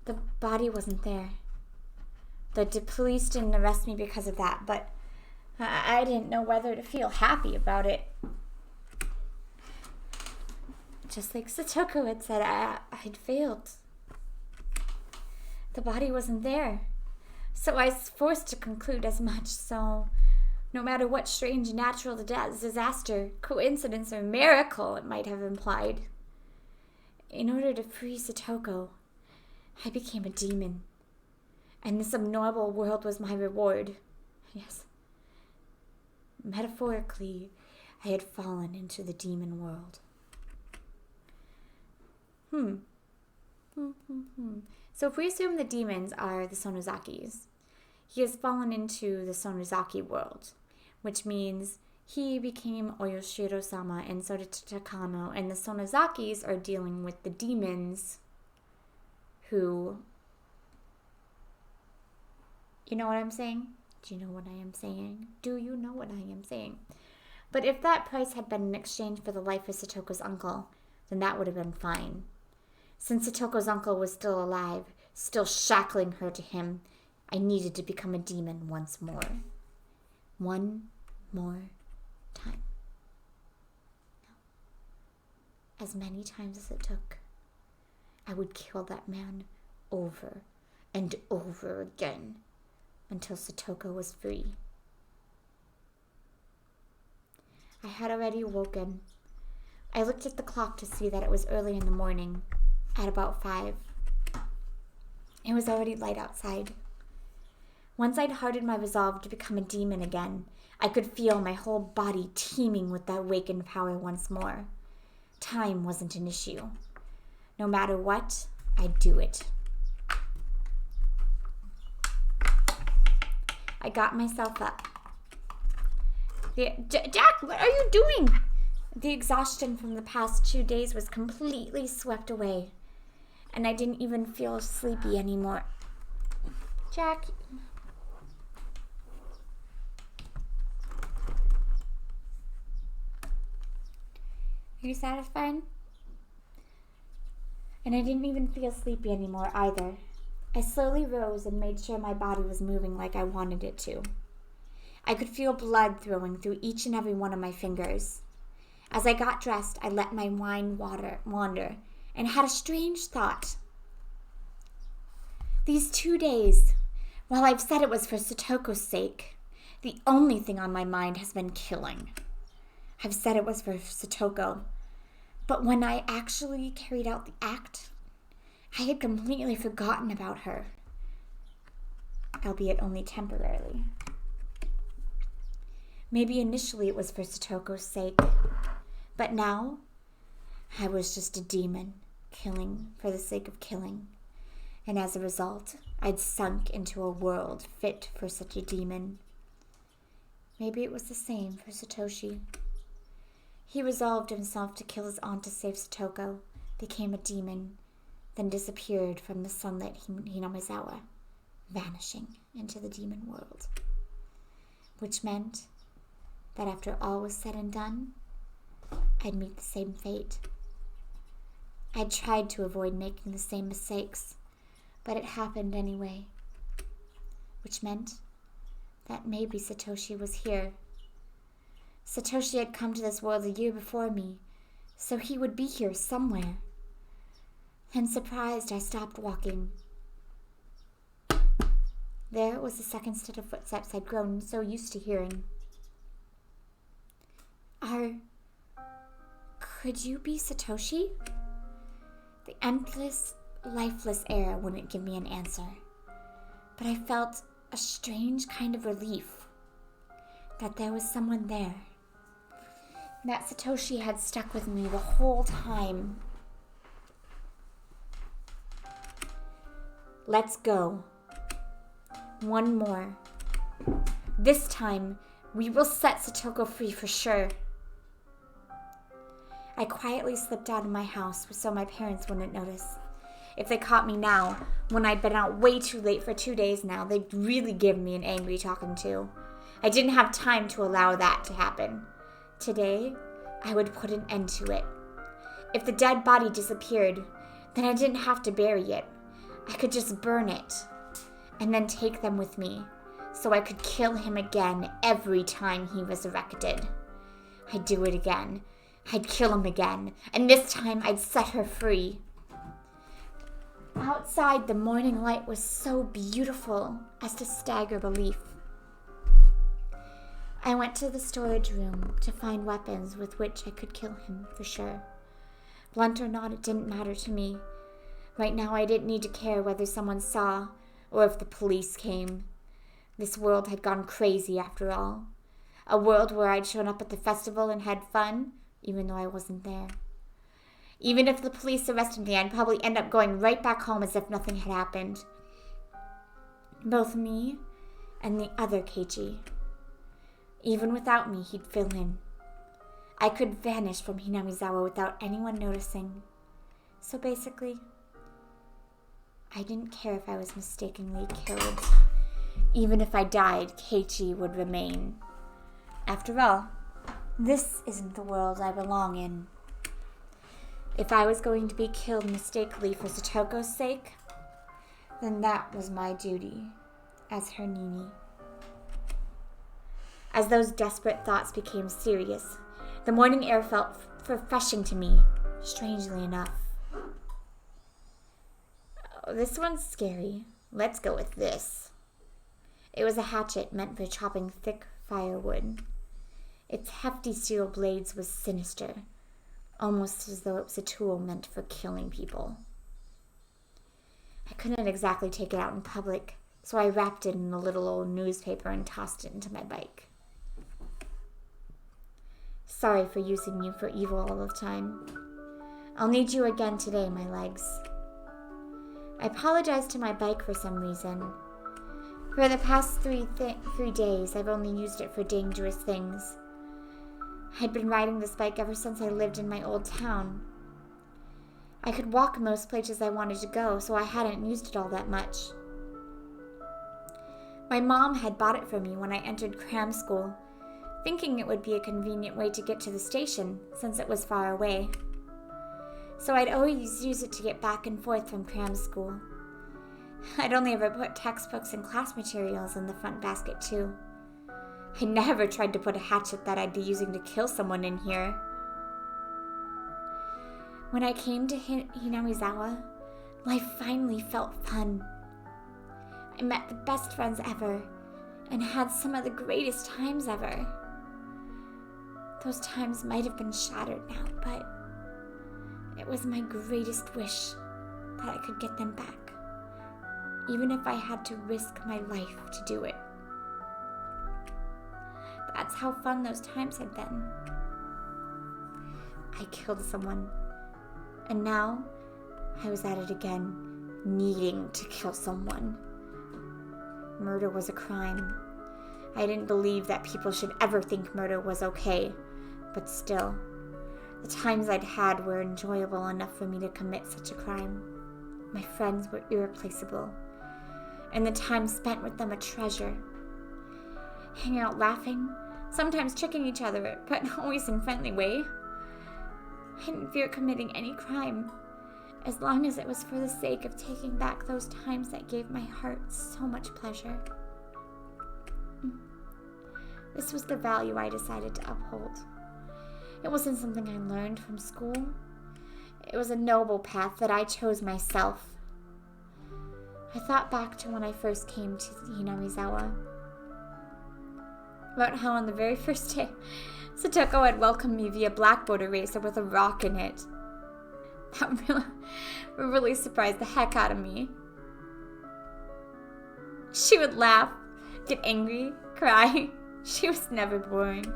The body wasn't there. The police didn't arrest me because of that, but I didn't know whether to feel happy about it. Just like Satoko had said, I'd failed. The body wasn't there. So I was forced to conclude as much. So no matter what strange natural disaster, coincidence, or miracle it might have implied, in order to free Satoko, I became a demon. And this abnormal world was my reward. Yes. Metaphorically, I had fallen into the demon world. So if we assume the demons are the Sonozakis, he has fallen into the Sonozaki world, which means he became Oyoshiro-sama and so did Takano, and the Sonozakis are dealing with the demons who... You know what I'm saying? Do you know what I am saying? Do you know what I am saying? But if that price had been in exchange for the life of Satoko's uncle, then that would have been fine. Since Satoko's uncle was still alive, still shackling her to him, I needed to become a demon once more. One more time. As many times as it took, I would kill that man over and over again until Satoko was free. I had already awoken. I looked at the clock to see that it was early in the morning, at about 5. It was already light outside. Once I'd hardened my resolve to become a demon again, I could feel my whole body teeming with that awakened power once more. Time wasn't an issue. No matter what, I'd do it. I got myself up. Jack, what are you doing? The exhaustion from the past 2 days was completely swept away, and I didn't even feel sleepy anymore. Jack. Are you satisfied? And I didn't even feel sleepy anymore either. I slowly rose and made sure my body was moving like I wanted it to. I could feel blood flowing through each and every one of my fingers. As I got dressed, I let my mind wander and had a strange thought. These 2 days, while I've said it was for Satoko's sake, the only thing on my mind has been killing. I've said it was for Satoko, but when I actually carried out the act, I had completely forgotten about her, albeit only temporarily. Maybe initially it was for Satoko's sake, but now I was just a demon, killing for the sake of killing. And as a result, I'd sunk into a world fit for such a demon. Maybe it was the same for Satoshi. He resolved himself to kill his aunt to save Satoko, became a demon, then disappeared from the sunlit Hinamizawa, vanishing into the demon world. Which meant that after all was said and done, I'd meet the same fate. I'd tried to avoid making the same mistakes, but it happened anyway. Which meant that maybe Satoshi was here. Satoshi had come to this world a year before me, so he would be here somewhere. And surprised, I stopped walking. There was the second set of footsteps I'd grown so used to hearing. Could you be Satoshi? The endless, lifeless air wouldn't give me an answer, but I felt a strange kind of relief that there was someone there. That Satoshi had stuck with me the whole time. Let's go. One more. This time, we will set Satoko free for sure. I quietly slipped out of my house so my parents wouldn't notice. If they caught me now, when I'd been out way too late for 2 days now, they'd really give me an angry talking to. I didn't have time to allow that to happen. Today, I would put an end to it. If the dead body disappeared, then I didn't have to bury it. I could just burn it and then take them with me so I could kill him again every time he resurrected. I'd do it again. I'd kill him again, and this time I'd set her free. Outside, the morning light was so beautiful as to stagger belief. I went to the storage room to find weapons with which I could kill him for sure. Blunt or not, it didn't matter to me. Right now, I didn't need to care whether someone saw or if the police came. This world had gone crazy after all. A world where I'd shown up at the festival and had fun, even though I wasn't there. Even if the police arrested me, I'd probably end up going right back home as if nothing had happened. Both me and the other Keichi. Even without me, he'd fill in. I could vanish from Hinamizawa without anyone noticing. So basically, I didn't care if I was mistakenly killed. Even if I died, Keichi would remain. After all, this isn't the world I belong in. If I was going to be killed mistakenly for Satoko's sake, then that was my duty as her Nini. As those desperate thoughts became serious, the morning air felt refreshing to me, strangely enough. Oh, this one's scary. Let's go with this. It was a hatchet meant for chopping thick firewood. Its hefty steel blades was sinister, almost as though it was a tool meant for killing people. I couldn't exactly take it out in public, so I wrapped it in a little old newspaper and tossed it into my bike. Sorry for using you for evil all the time. I'll need you again today, my legs. I apologized to my bike for some reason. For the past three days, I've only used it for dangerous things. I'd been riding this bike ever since I lived in my old town. I could walk most places I wanted to go, so I hadn't used it all that much. My mom had bought it for me when I entered cram school, thinking it would be a convenient way to get to the station since it was far away. So I'd always use it to get back and forth from cram school. I'd only ever put textbooks and class materials in the front basket too. I never tried to put a hatchet that I'd be using to kill someone in here. When I came to Hinamizawa, life finally felt fun. I met the best friends ever and had some of the greatest times ever. Those times might have been shattered now, but it was my greatest wish that I could get them back, even if I had to risk my life to do it. That's how fun those times had been. I killed someone, and now I was at it again, needing to kill someone. Murder was a crime. I didn't believe that people should ever think murder was okay, but still, the times I'd had were enjoyable enough for me to commit such a crime. My friends were irreplaceable, and the time spent with them a treasure. Hanging out laughing, sometimes tricking each other, but always in a friendly way. I didn't fear committing any crime, as long as it was for the sake of taking back those times that gave my heart so much pleasure. This was the value I decided to uphold. It wasn't something I learned from school. It was a noble path that I chose myself. I thought back to when I first came to Hinamizawa. About how on the very first day, Satoko had welcomed me via blackboard eraser with a rock in it. That really surprised the heck out of me. She would laugh, get angry, cry. She was never boring.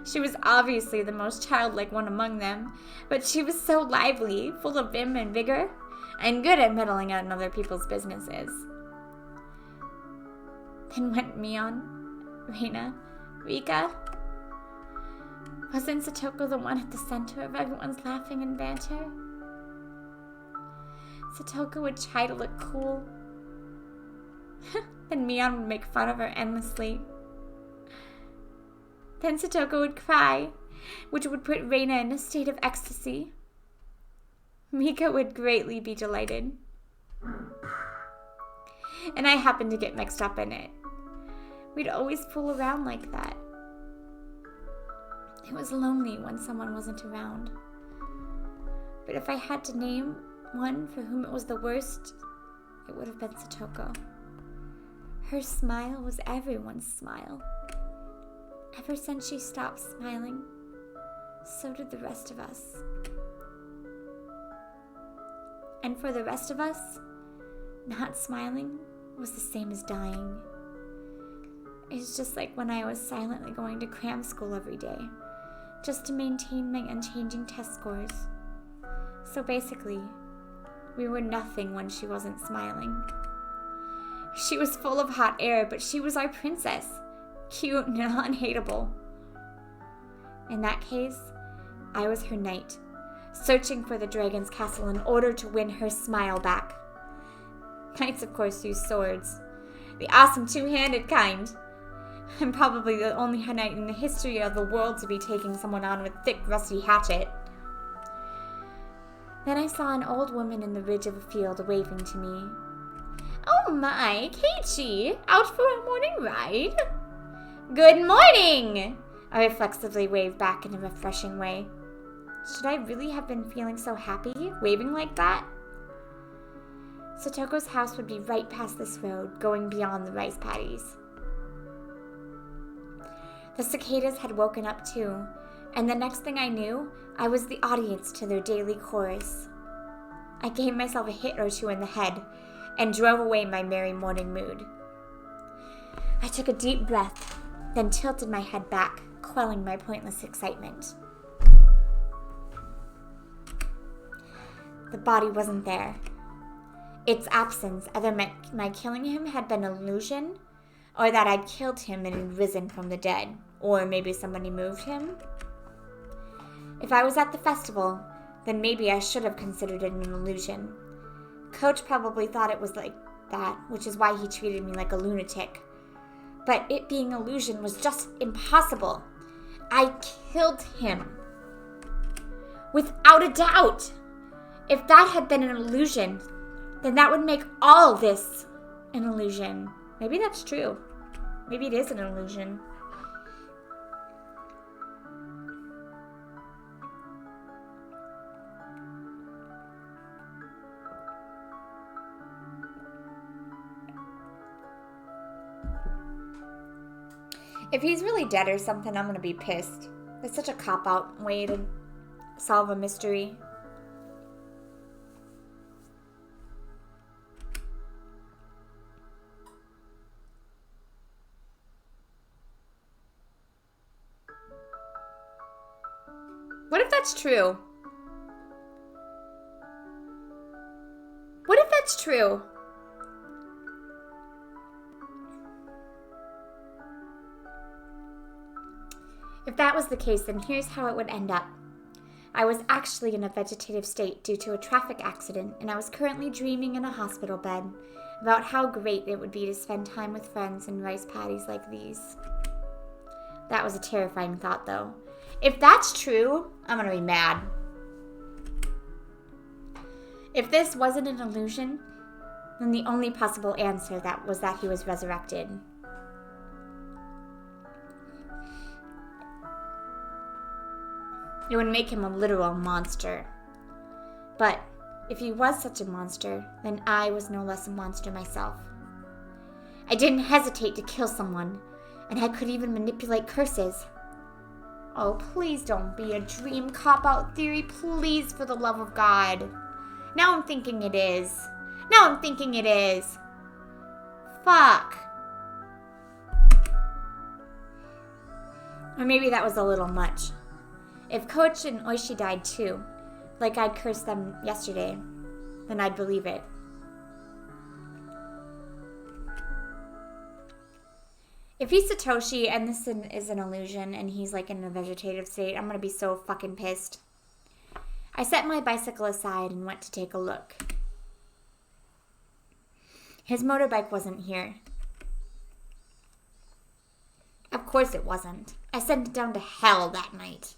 She was obviously the most childlike one among them, but she was so lively, full of vim and vigor, and good at meddling in other people's businesses. Then went Mion, Reina, Rika. Wasn't Satoko the one at the center of everyone's laughing and banter? Satoko would try to look cool. Then Mion would make fun of her endlessly. Then Satoko would cry, which would put Reina in a state of ecstasy. Mika would greatly be delighted. And I happened to get mixed up in it. We'd always fool around like that. It was lonely when someone wasn't around. But if I had to name one for whom it was the worst, it would have been Satoko. Her smile was everyone's smile. Ever since she stopped smiling, so did the rest of us. And for the rest of us, not smiling was the same as dying. It's just like when I was silently going to cram school every day, just to maintain my unchanging test scores. So basically, we were nothing when she wasn't smiling. She was full of hot air, but she was our princess, cute and unhateable. In that case, I was her knight, searching for the dragon's castle in order to win her smile back. Knights, of course, use swords, the awesome two-handed kind. I'm probably the only knight in the history of the world to be taking someone on with a thick, rusty hatchet. Then I saw an old woman in the ridge of a field waving to me. "Oh my, Keichi, out for a morning ride?" "Good morning!" I reflexively waved back in a refreshing way. Should I really have been feeling so happy, waving like that? Satoko's house would be right past this road, going beyond the rice paddies. The cicadas had woken up too, and the next thing I knew, I was the audience to their daily chorus. I gave myself a hit or two in the head and drove away my merry morning mood. I took a deep breath, then tilted my head back, quelling my pointless excitement. The body wasn't there. Its absence either meant my killing him had been an illusion, or that I'd killed him and had risen from the dead, or maybe somebody moved him. If I was at the festival, then maybe I should have considered it an illusion. Coach probably thought it was like that, which is why he treated me like a lunatic. But it being an illusion was just impossible. I killed him. Without a doubt. If that had been an illusion, then that would make all this an illusion. Maybe that's true. Maybe it is an illusion. If he's really dead or something, I'm going to be pissed. It's such a cop-out way to solve a mystery. What if that's true? What if that's true? If that was the case, then here's how it would end up. I was actually in a vegetative state due to a traffic accident, and I was currently dreaming in a hospital bed about how great it would be to spend time with friends and rice paddies like these. That was a terrifying thought, though. If that's true, I'm gonna be mad. If this wasn't an illusion, then the only possible answer was that he was resurrected. It would make him a literal monster. But if he was such a monster, then I was no less a monster myself. I didn't hesitate to kill someone, and I could even manipulate curses. Oh, please don't be a dream cop-out theory, please, for the love of God. Now I'm thinking it is. Fuck. Or maybe that was a little much. If Coach and Oishi died too, like I'd cursed them yesterday, then I'd believe it. If he's Satoshi and this is an illusion and he's like in a vegetative state, I'm gonna be so fucking pissed. I set my bicycle aside and went to take a look. His motorbike wasn't here. Of course it wasn't. I sent it down to hell that night,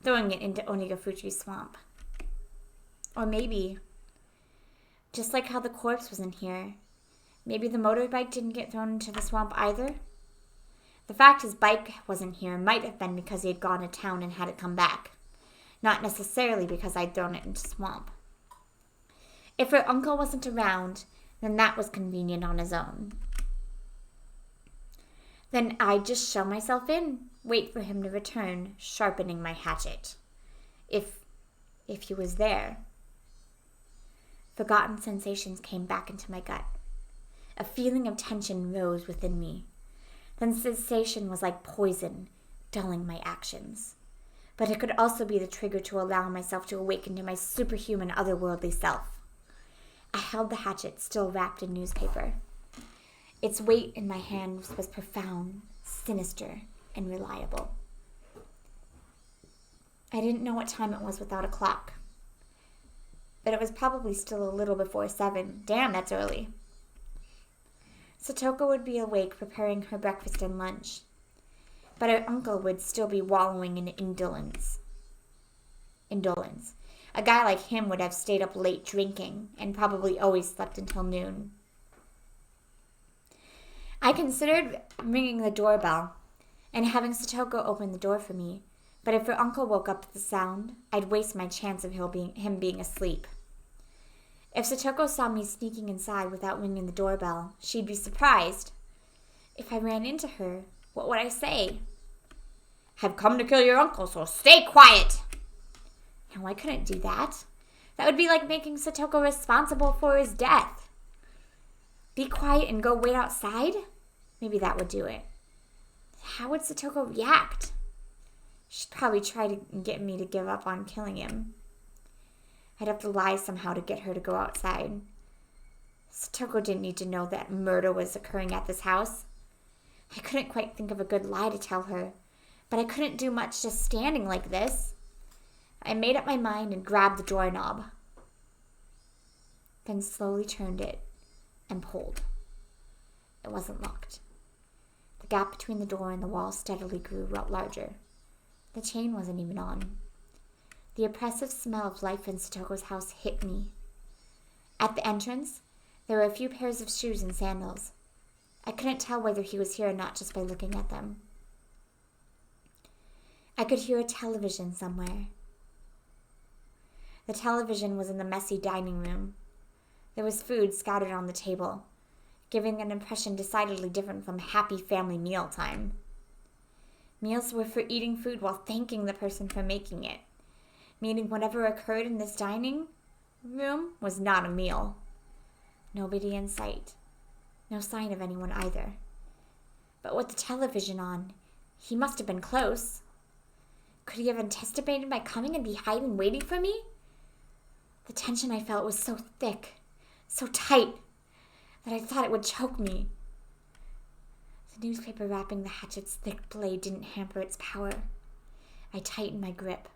throwing it into Onikakushi swamp. Or maybe Just like how the corpse wasn't here. Maybe the motorbike didn't get thrown into the swamp either? The fact his bike wasn't here might have been because he had gone to town and had it come back. Not necessarily because I'd thrown it into the swamp. If her uncle wasn't around, then that was convenient on his own. Then I'd just show myself in, wait for him to return, sharpening my hatchet. If he was there. Forgotten sensations came back into my gut. A feeling of tension rose within me. The sensation was like poison, dulling my actions. But it could also be the trigger to allow myself to awaken to my superhuman otherworldly self. I held the hatchet, still wrapped in newspaper. Its weight in my hands was profound, sinister, and reliable. I didn't know what time it was without a clock. But it was probably still a little before 7. Damn, that's early. Satoko would be awake preparing her breakfast and lunch. But her uncle would still be wallowing in indolence. A guy like him would have stayed up late drinking and probably always slept until noon. I considered ringing the doorbell and having Satoko open the door for me, but if her uncle woke up to the sound, I'd waste my chance of him being asleep. If Satoko saw me sneaking inside without ringing the doorbell, she'd be surprised. If I ran into her, what would I say? "I've come to kill your uncle, so stay quiet." No, I couldn't do that. That would be like making Satoko responsible for his death. Be quiet and go wait outside? Maybe that would do it. How would Satoko react? She'd probably try to get me to give up on killing him. I'd have to lie somehow to get her to go outside. Satoko didn't need to know that murder was occurring at this house. I couldn't quite think of a good lie to tell her, but I couldn't do much just standing like this. I made up my mind and grabbed the doorknob, then slowly turned it and pulled. It wasn't locked. The gap between the door and the wall steadily grew larger. The chain wasn't even on. The oppressive smell of life in Satoko's house hit me. At the entrance, there were a few pairs of shoes and sandals. I couldn't tell whether he was here or not just by looking at them. I could hear a television somewhere. The television was in the messy dining room. There was food scattered on the table, giving an impression decidedly different from happy family meal time. Meals were for eating food while thanking the person for making it, meaning whatever occurred in this dining room was not a meal. Nobody in sight. No sign of anyone either. But with the television on, he must have been close. Could he have anticipated my coming and be hiding waiting for me? The tension I felt was so thick, so tight, that I thought it would choke me. The newspaper wrapping the hatchet's thick blade didn't hamper its power. I tightened my grip,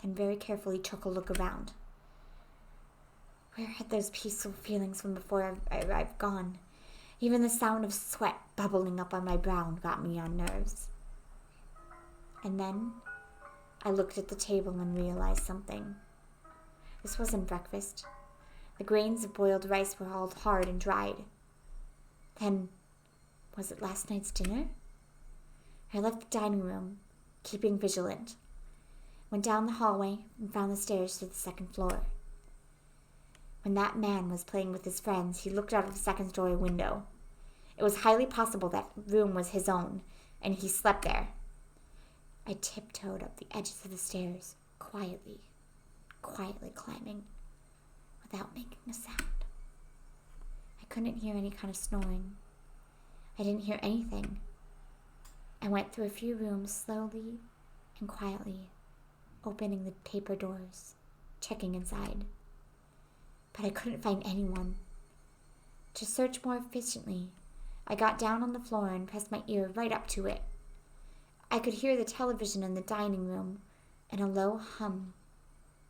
then very carefully took a look around. Where had those peaceful feelings from before I arrived gone? Even the sound of sweat bubbling up on my brow got me on nerves. And then I looked at the table and realized something. This wasn't breakfast. The grains of boiled rice were all hard and dried. Then, was it last night's dinner? I left the dining room, keeping vigilant. Went down the hallway and found the stairs to the second floor. When that man was playing with his friends, he looked out of the second-story window. It was highly possible that room was his own, and he slept there. I tiptoed up the edges of the stairs, quietly climbing, without making a sound. I couldn't hear any kind of snoring. I didn't hear anything. I went through a few rooms slowly and quietly, opening the paper doors, checking inside. But I couldn't find anyone. To search more efficiently, I got down on the floor and pressed my ear right up to it. I could hear the television in the dining room and a low hum,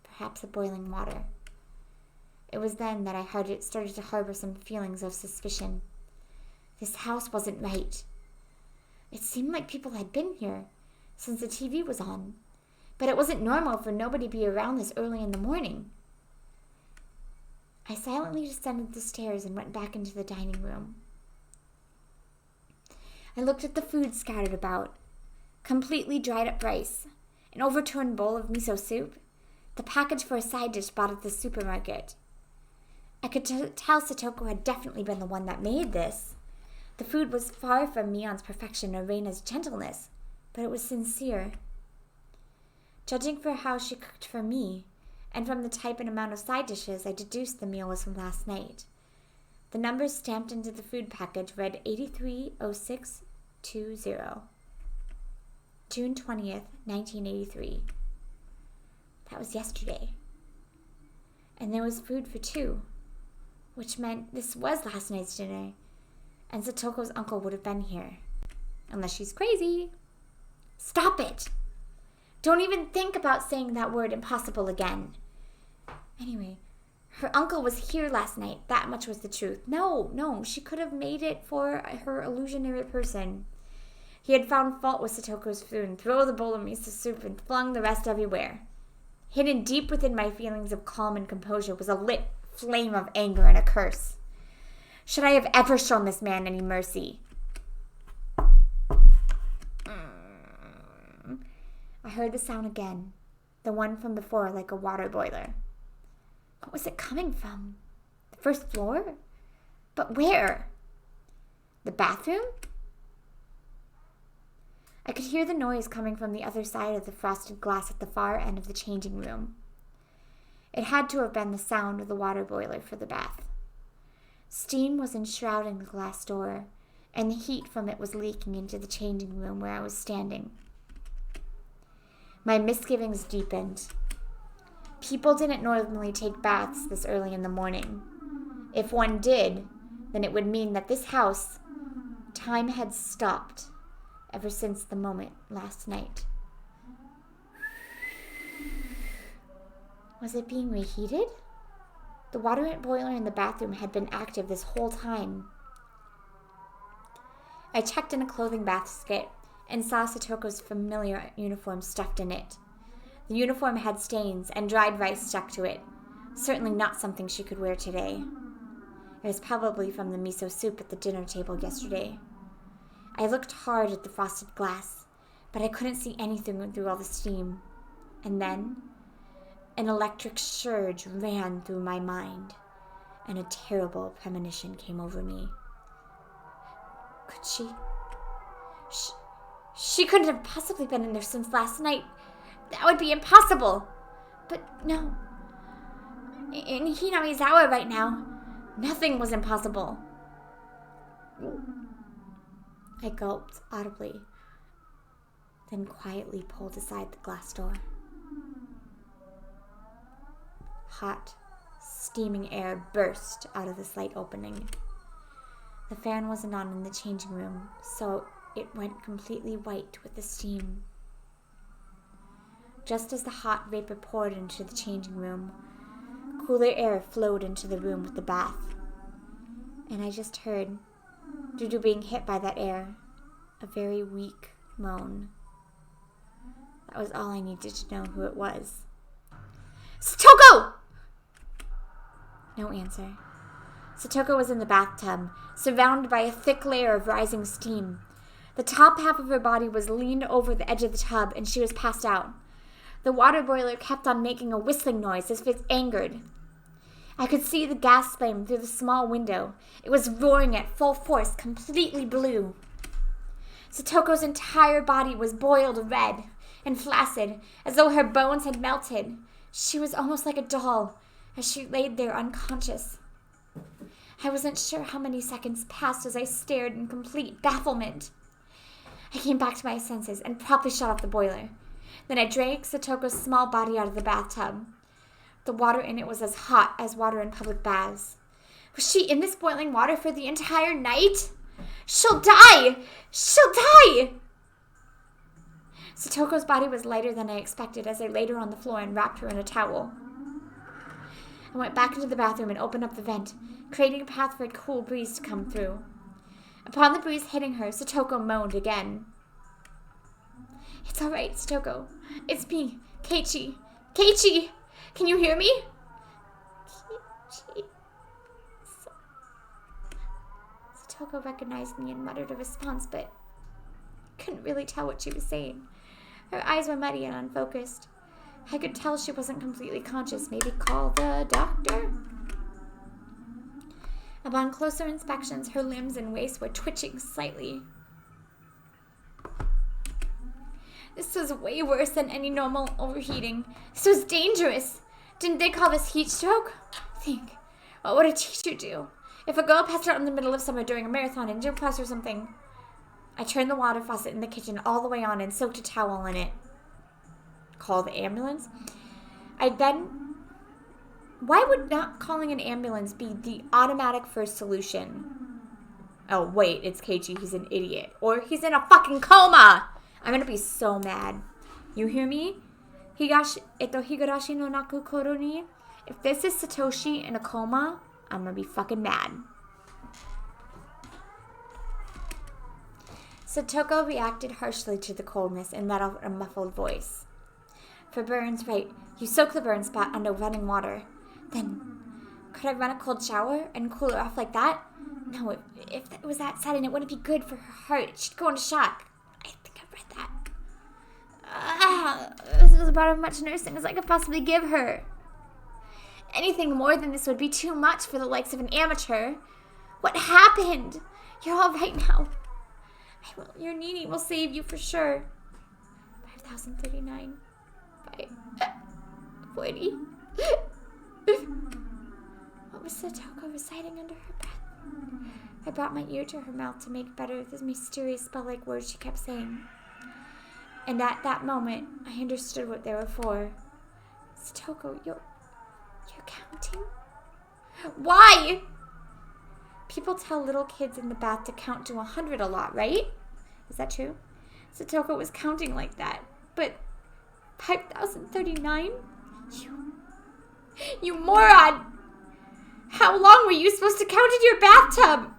perhaps of boiling water. It was then that I started to harbor some feelings of suspicion. This house wasn't right. It seemed like people had been here since the TV was on, but it wasn't normal for nobody to be around this early in the morning. I silently descended the stairs and went back into the dining room. I looked at the food scattered about. Completely dried up rice, an overturned bowl of miso soup, the package for a side dish bought at the supermarket. I could tell Satoko had definitely been the one that made this. The food was far from Mion's perfection or Reina's gentleness, but it was sincere. Judging for how she cooked for me, and from the type and amount of side dishes, I deduced the meal was from last night. The numbers stamped into the food package read 830620. June 20th, 1983. That was yesterday. And there was food for two, which meant this was last night's dinner, and Satoko's uncle would have been here. Unless she's crazy. Stop it! Don't even think about saying that word impossible again. Anyway, her uncle was here last night. That much was the truth. No, she could have made it for her illusionary person. He had found fault with Satoko's food and thrown the bowl of miso soup and flung the rest everywhere. Hidden deep within my feelings of calm and composure was a lit flame of anger and a curse. Should I have ever shown this man any mercy? I heard the sound again, the one from before, like a water boiler. What was it coming from? The first floor? But where? The bathroom? I could hear the noise coming from the other side of the frosted glass at the far end of the changing room. It had to have been the sound of the water boiler for the bath. Steam was enshrouding the glass door, and the heat from it was leaking into the changing room where I was standing. My misgivings deepened. People didn't normally take baths this early in the morning. If one did, then it would mean that this house, time had stopped ever since the moment last night. Was it being reheated? The water boiler in the bathroom had been active this whole time. I checked in a clothing basket and saw Satoko's familiar uniform stuffed in it. The uniform had stains and dried rice stuck to it. Certainly not something she could wear today. It was probably from the miso soup at the dinner table yesterday. I looked hard at the frosted glass, but I couldn't see anything through all the steam. And then, an electric surge ran through my mind, and a terrible premonition came over me. Could she? She couldn't have possibly been in there since last night. That would be impossible. But no. In Hinamizawa right now, nothing was impossible. I gulped audibly, then quietly pulled aside the glass door. Hot, steaming air burst out of the slight opening. The fan wasn't on in the changing room, so it went completely white with the steam. Just as the hot vapor poured into the changing room, cooler air flowed into the room with the bath. And I just heard, due to being hit by that air, a very weak moan. That was all I needed to know who it was. Satoko! No answer. Satoko was in the bathtub, surrounded by a thick layer of rising steam. The top half of her body was leaned over the edge of the tub, and she was passed out. The water boiler kept on making a whistling noise as if it angered. I could see the gas flame through the small window. It was roaring at full force, completely blue. Satoko's entire body was boiled red and flaccid, as though her bones had melted. She was almost like a doll, as she laid there unconscious. I wasn't sure how many seconds passed as I stared in complete bafflement. I came back to my senses and promptly shut off the boiler. Then I dragged Satoko's small body out of the bathtub. The water in it was as hot as water in public baths. Was she in this boiling water for the entire night? She'll die! She'll die! Satoko's body was lighter than I expected as I laid her on the floor and wrapped her in a towel. I went back into the bathroom and opened up the vent, creating a path for a cool breeze to come through. Upon the breeze hitting her, Satoko moaned again. It's all right, Satoko. It's me, Keichi. Keichi! Can you hear me? Keichi. Satoko recognized me and muttered a response, but couldn't really tell what she was saying. Her eyes were muddy and unfocused. I could tell she wasn't completely conscious. Maybe call the doctor? Upon closer inspections, her limbs and waist were twitching slightly. This was way worse than any normal overheating. This was dangerous. Didn't they call this heat stroke? Think, what would a teacher do if a girl passed out in the middle of summer during a marathon in gym class or something? I turned the water faucet in the kitchen all the way on and soaked a towel in it. Call the ambulance? Why would not calling an ambulance be the automatic first solution? Oh, wait, it's Keichi. He's an idiot. Or he's in a fucking coma! I'm gonna be so mad. You hear me? Higurashi no naku koro ni. If this is Satoshi in a coma, I'm gonna be fucking mad. Satoko reacted harshly to the coldness and let out a muffled voice. For burns, right, you soak the burn spot under running water. Then, could I run a cold shower and cool her off like that? No, if it was that sudden, it wouldn't be good for her heart. She'd go into shock. I think I read that. This was about as much nursing as I could possibly give her. Anything more than this would be too much for the likes of an amateur. What happened? You're all right now. Your Nini will save you for sure. 5,039. 40. What was Satoko reciting under her breath? I brought my ear to her mouth to make better the mysterious spell-like words she kept saying. And at that moment, I understood what they were for. Satoko, you're counting? Why? People tell little kids in the bath to count to 100 a lot, right? Is that true? Satoko was counting like that. But 5,039? You moron! How long were you supposed to count in your bathtub?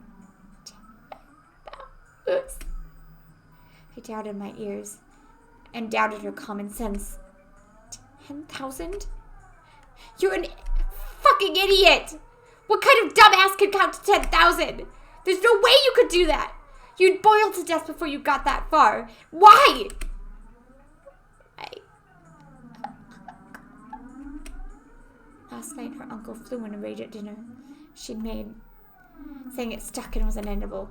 I doubted my ears and doubted her common sense. 10,000? You're an fucking idiot! What kind of dumbass could count to 10,000? There's no way you could do that! You'd boil to death before you got that far. Why? Last night, her uncle flew in a rage at dinner she'd made, saying it stuck and was unendable.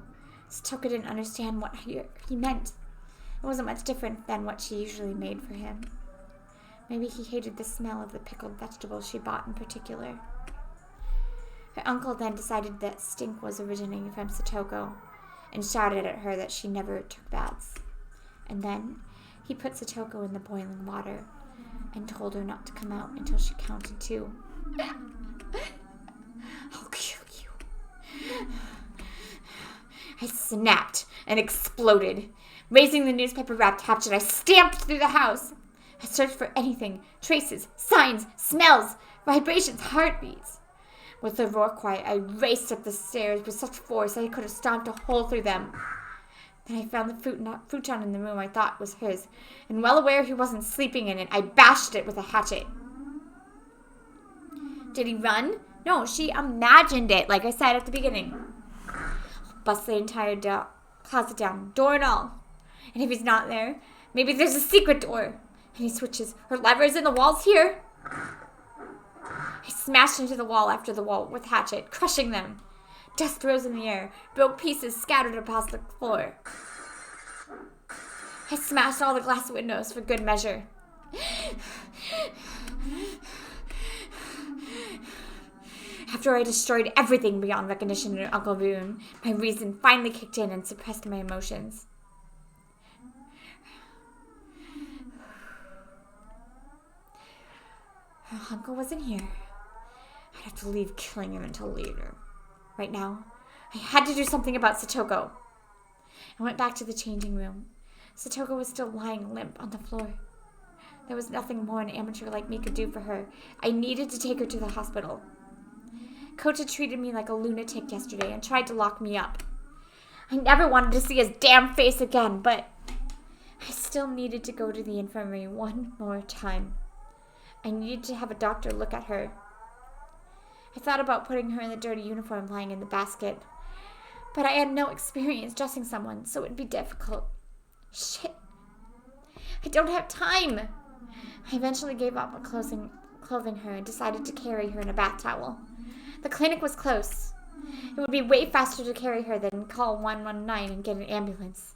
Satoko didn't understand what he meant. It wasn't much different than what she usually made for him. Maybe he hated the smell of the pickled vegetables she bought in particular. Her uncle then decided that stink was originating from Satoko and shouted at her that she never took baths. And then he put Satoko in the boiling water and told her not to come out until she counted 2. I'll kill you. I snapped and exploded. Raising the newspaper-wrapped hatchet, I stamped through the house. I searched for anything, traces, signs, smells, vibrations, heartbeats. With the roar quiet, I raced up the stairs with such force that I could have stomped a hole through them. Then I found the futon in the room I thought was his, and well aware he wasn't sleeping in it, I bashed it with a hatchet. Did he run? No, she imagined it, like I said at the beginning. I'll bust the entire closet down, door and all. And if he's not there, maybe there's a secret door. Any switches or levers in the walls here? I smashed into the wall after the wall with hatchet, crushing them. Dust rose in the air, broke pieces scattered across the floor. I smashed all the glass windows for good measure. After I destroyed everything beyond recognition in Uncle Boone, my reason finally kicked in and suppressed my emotions. Her uncle wasn't here. I'd have to leave killing him until later. Right now, I had to do something about Satoko. I went back to the changing room. Satoko was still lying limp on the floor. There was nothing more an amateur like me could do for her. I needed to take her to the hospital. Coach had treated me like a lunatic yesterday and tried to lock me up. I never wanted to see his damn face again, but I still needed to go to the infirmary one more time. I needed to have a doctor look at her. I thought about putting her in the dirty uniform lying in the basket, but I had no experience dressing someone, so it would be difficult. Shit. I don't have time. I eventually gave up on clothing her and decided to carry her in a bath towel. The clinic was close. It would be way faster to carry her than call 119 and get an ambulance.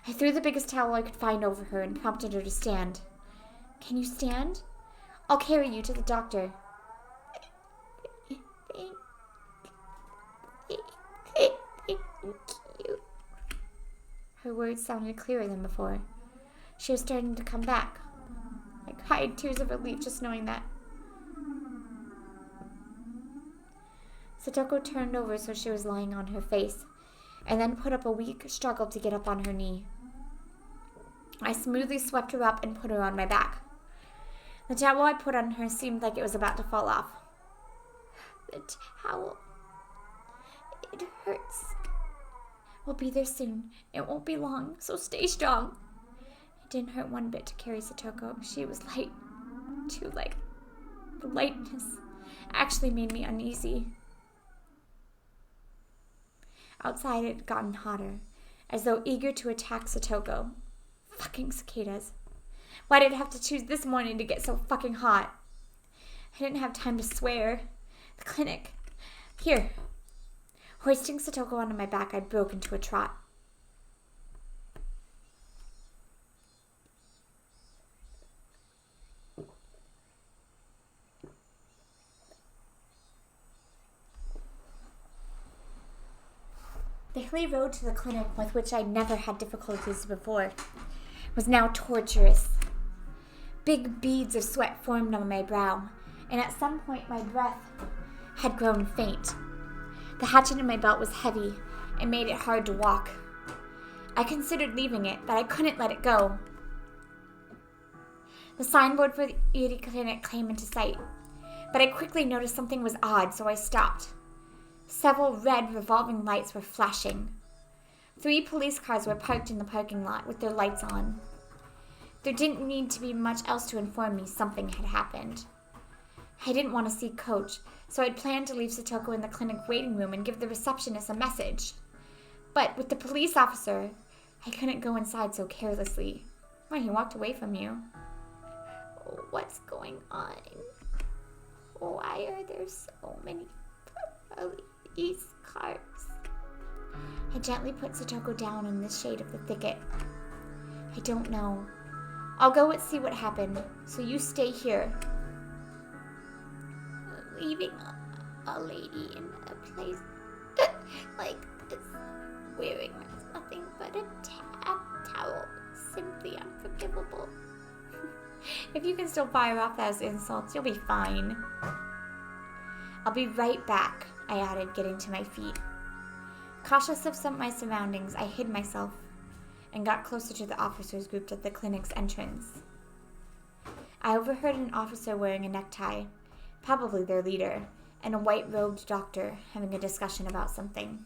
I threw the biggest towel I could find over her and prompted her to stand. Can you stand? I'll carry you to the doctor. Thank you. Her words sounded clearer than before. She was starting to come back. I cried tears of relief just knowing that. Satoko turned over so she was lying on her face, and then put up a weak struggle to get up on her knee. I smoothly swept her up and put her on my back. The towel I put on her seemed like it was about to fall off. The towel. It hurts. We'll be there soon. It won't be long, so stay strong. It didn't hurt one bit to carry Satoko. She was light. Too light. The lightness actually made me uneasy. Outside it had gotten hotter, as though eager to attack Satoko. Fucking cicadas. Why did it have to choose this morning to get so fucking hot? I didn't have time to swear. The clinic. Here. Hoisting Satoko onto my back, I broke into a trot. The hilly road to the clinic, with which I'd never had difficulties before, was now torturous. Big beads of sweat formed on my brow, and at some point my breath had grown faint. The hatchet in my belt was heavy and made it hard to walk. I considered leaving it, but I couldn't let it go. The signboard for the Uri clinic came into sight, but I quickly noticed something was odd, so I stopped. Several red revolving lights were flashing. 3 police cars were parked in the parking lot with their lights on. There didn't need to be much else to inform me something had happened. I didn't want to see Coach, so I'd planned to leave Satoko in the clinic waiting room and give the receptionist a message. But with the police officer, I couldn't go inside so carelessly. Why, he walked away from you. What's going on? Why are there so many police cars? I gently put Satoko down in the shade of the thicket. I don't know. I'll go and see what happened, so you stay here. Leaving a lady in a place like this, wearing nothing but a towel, simply unforgivable. If you can still fire off those insults, you'll be fine. I'll be right back, I added, getting to my feet. Cautious of my surroundings, I hid myself and got closer to the officers grouped at the clinic's entrance. I overheard an officer wearing a necktie, probably their leader, and a white-robed doctor having a discussion about something.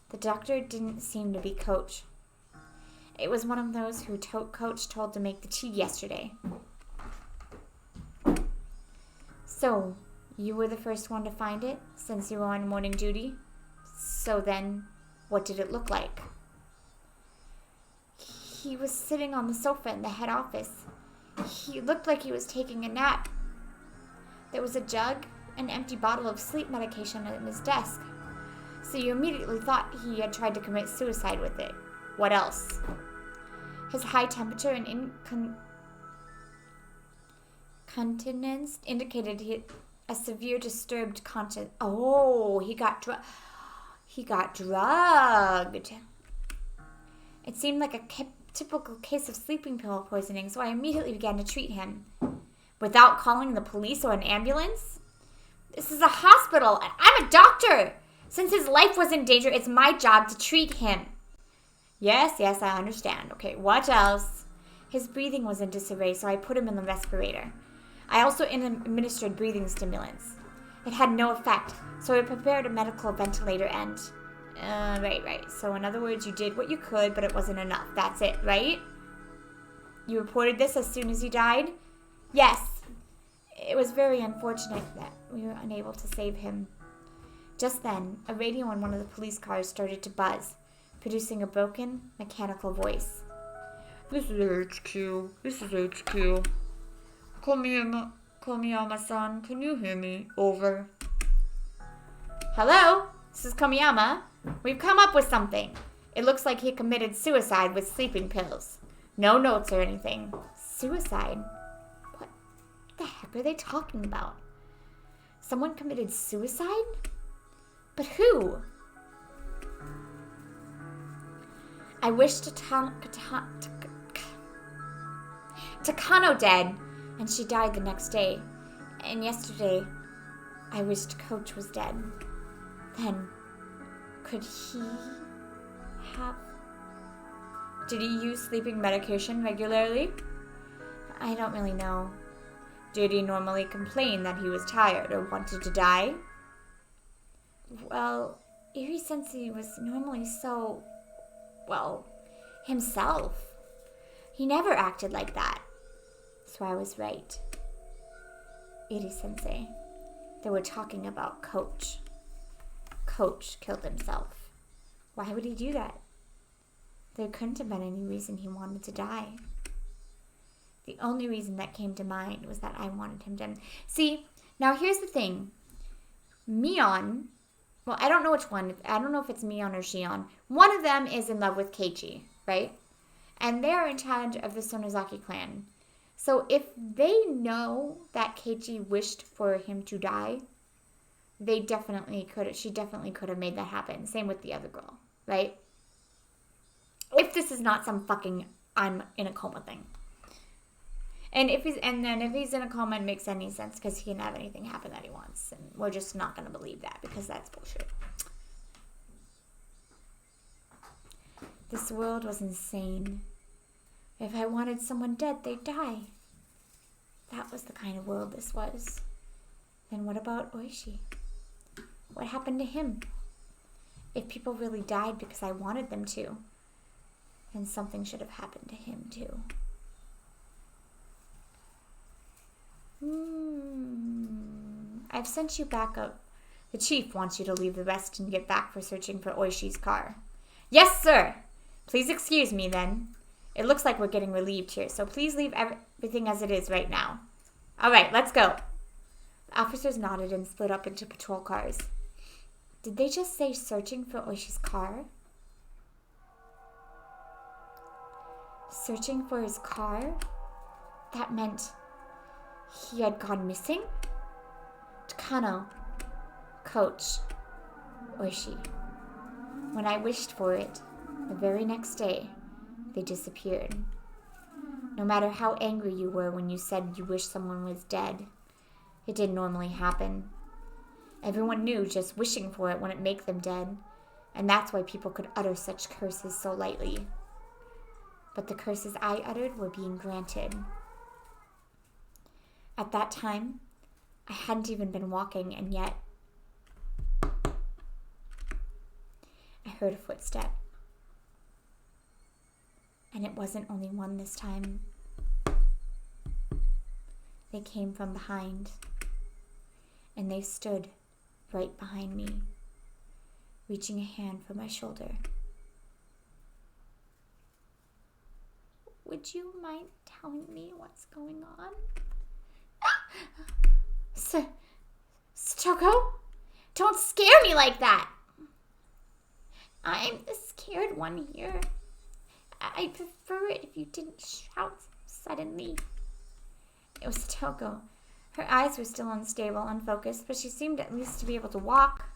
The doctor didn't seem to be Coach. It was one of those who Coach told to make the tea yesterday. So, you were the first one to find it, since you were on morning duty? So then, what did it look like? He was sitting on the sofa in the head office. He looked like he was taking a nap. There was a jug, an empty bottle of sleep medication at his desk. So you immediately thought he had tried to commit suicide with it. What else? His high temperature and incontinence indicated a severe disturbed conscience. Oh, he got drugged. It seemed like a typical case of sleeping pill poisoning, so I immediately began to treat him. Without calling the police or an ambulance? This is a hospital, and I'm a doctor. Since his life was in danger, it's my job to treat him. Yes, I understand. Okay, what else? His breathing was in disarray, so I put him in the respirator. I also administered breathing stimulants. It had no effect, so I prepared a medical ventilator and... Right. So in other words, you did what you could, but it wasn't enough. That's it, right? You reported this as soon as he died? Yes. It was very unfortunate that we were unable to save him. Just then, a radio in one of the police cars started to buzz, producing a broken, mechanical voice. This is HQ. This is HQ. Komiyama-san, can you hear me? Over. Hello? This is Komiyama. We've come up with something. It looks like he committed suicide with sleeping pills. No notes or anything. Suicide? What the heck are they talking about? Someone committed suicide? But who? I wish Takano dead, and she died the next day. And yesterday, I wished Coach was dead. Then, could he have... Did he use sleeping medication regularly? I don't really know. Did he normally complain that he was tired or wanted to die? Well, Iri-sensei was normally so, himself. He never acted like that. So I was right. Iri-sensei. They were talking about Coach. Coach killed himself. Why would he do that? There couldn't have been any reason he wanted to die. The only reason that came to mind was that I wanted him dead. See, now here's the thing. Mion, well, I don't know which one. I don't know if it's Mion or Shion. One of them is in love with Keichi, right? And they're in charge of the Sonozaki clan. So if they know that Keiichi wished for him to die, she definitely could have made that happen. Same with the other girl, right? If this is not some fucking I'm in a coma thing. And if he's in a coma, it makes any sense because he can have anything happen that he wants. And we're just not going to believe that because that's bullshit. This world was insane. If I wanted someone dead, they'd die. That was the kind of world this was. Then what about Oishi? What happened to him? If people really died because I wanted them to, then something should have happened to him too. I've sent you back up. The chief wants you to leave the rest and get back for searching for Oishi's car. Yes, sir! Please excuse me then. It looks like we're getting relieved here, so please leave everything as it is right now. All right, let's go. The officers nodded and split up into patrol cars. Did they just say searching for Oishi's car? Searching for his car? That meant he had gone missing? Takano, Coach, Oishi. When I wished for it, the very next day, they disappeared. No matter how angry you were when you said you wished someone was dead, it didn't normally happen. Everyone knew just wishing for it wouldn't make them dead, and that's why people could utter such curses so lightly. But the curses I uttered were being granted. At that time, I hadn't even been walking, and yet I heard a footstep. And it wasn't only one this time. They came from behind, and they stood right behind me, reaching a hand for my shoulder. Would you mind telling me what's going on? Satoko? Don't scare me like that! I'm the scared one here. I'd prefer it if you didn't shout suddenly. It was Satoko. Her eyes were still unstable, unfocused, but she seemed at least to be able to walk.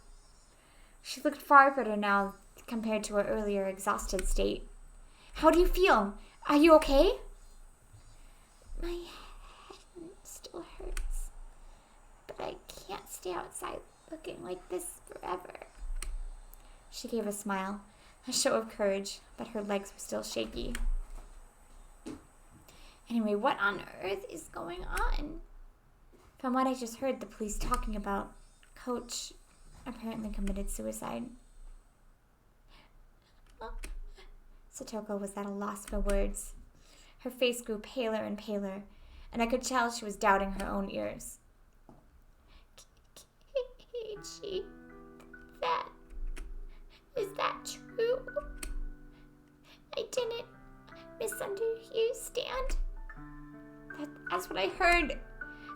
She looked far better now compared to her earlier exhausted state. How do you feel? Are you okay? My head still hurts, but I can't stay outside looking like this forever. She gave a smile, a show of courage, but her legs were still shaky. Anyway, what on earth is going on? From what I just heard the police talking about, Coach apparently committed suicide. Satoko was at a loss for words. Her face grew paler and paler, and I could tell she was doubting her own ears. Keiichi, Is that true? I didn't misunderstand. That's what I heard.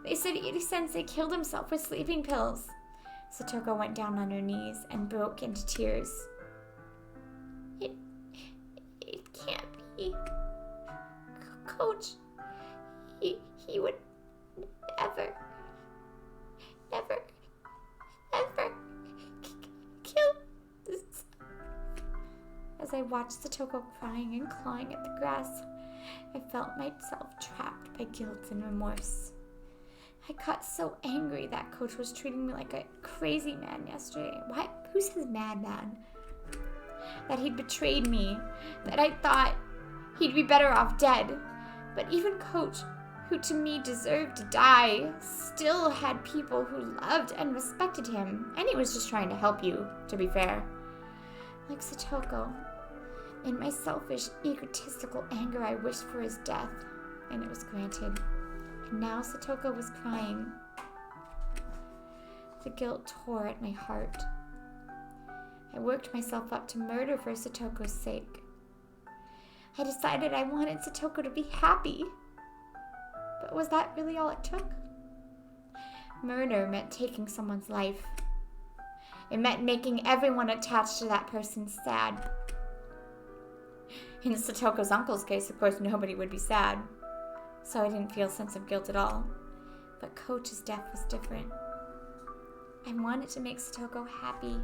They said Iri-sensei killed himself with sleeping pills. Satoko went down on her knees and broke into tears. It can't be. Coach, he would never kill this. As I watched Satoko crying and clawing at the grass, I felt myself trapped by guilt and remorse. I got so angry that Coach was treating me like a crazy man yesterday. Why? Who says madman? That he'd betrayed me. That I thought he'd be better off dead. But even Coach, who to me deserved to die, still had people who loved and respected him. And he was just trying to help you, to be fair. Like Satoko, in my selfish, egotistical anger, I wished for his death, and it was granted. And now Satoko was crying. The guilt tore at my heart. I worked myself up to murder for Satoko's sake. I decided I wanted Satoko to be happy. But was that really all it took? Murder meant taking someone's life. It meant making everyone attached to that person sad. In Satoko's uncle's case, of course, nobody would be sad. So I didn't feel a sense of guilt at all. But Coach's death was different. I wanted to make Satoko happy.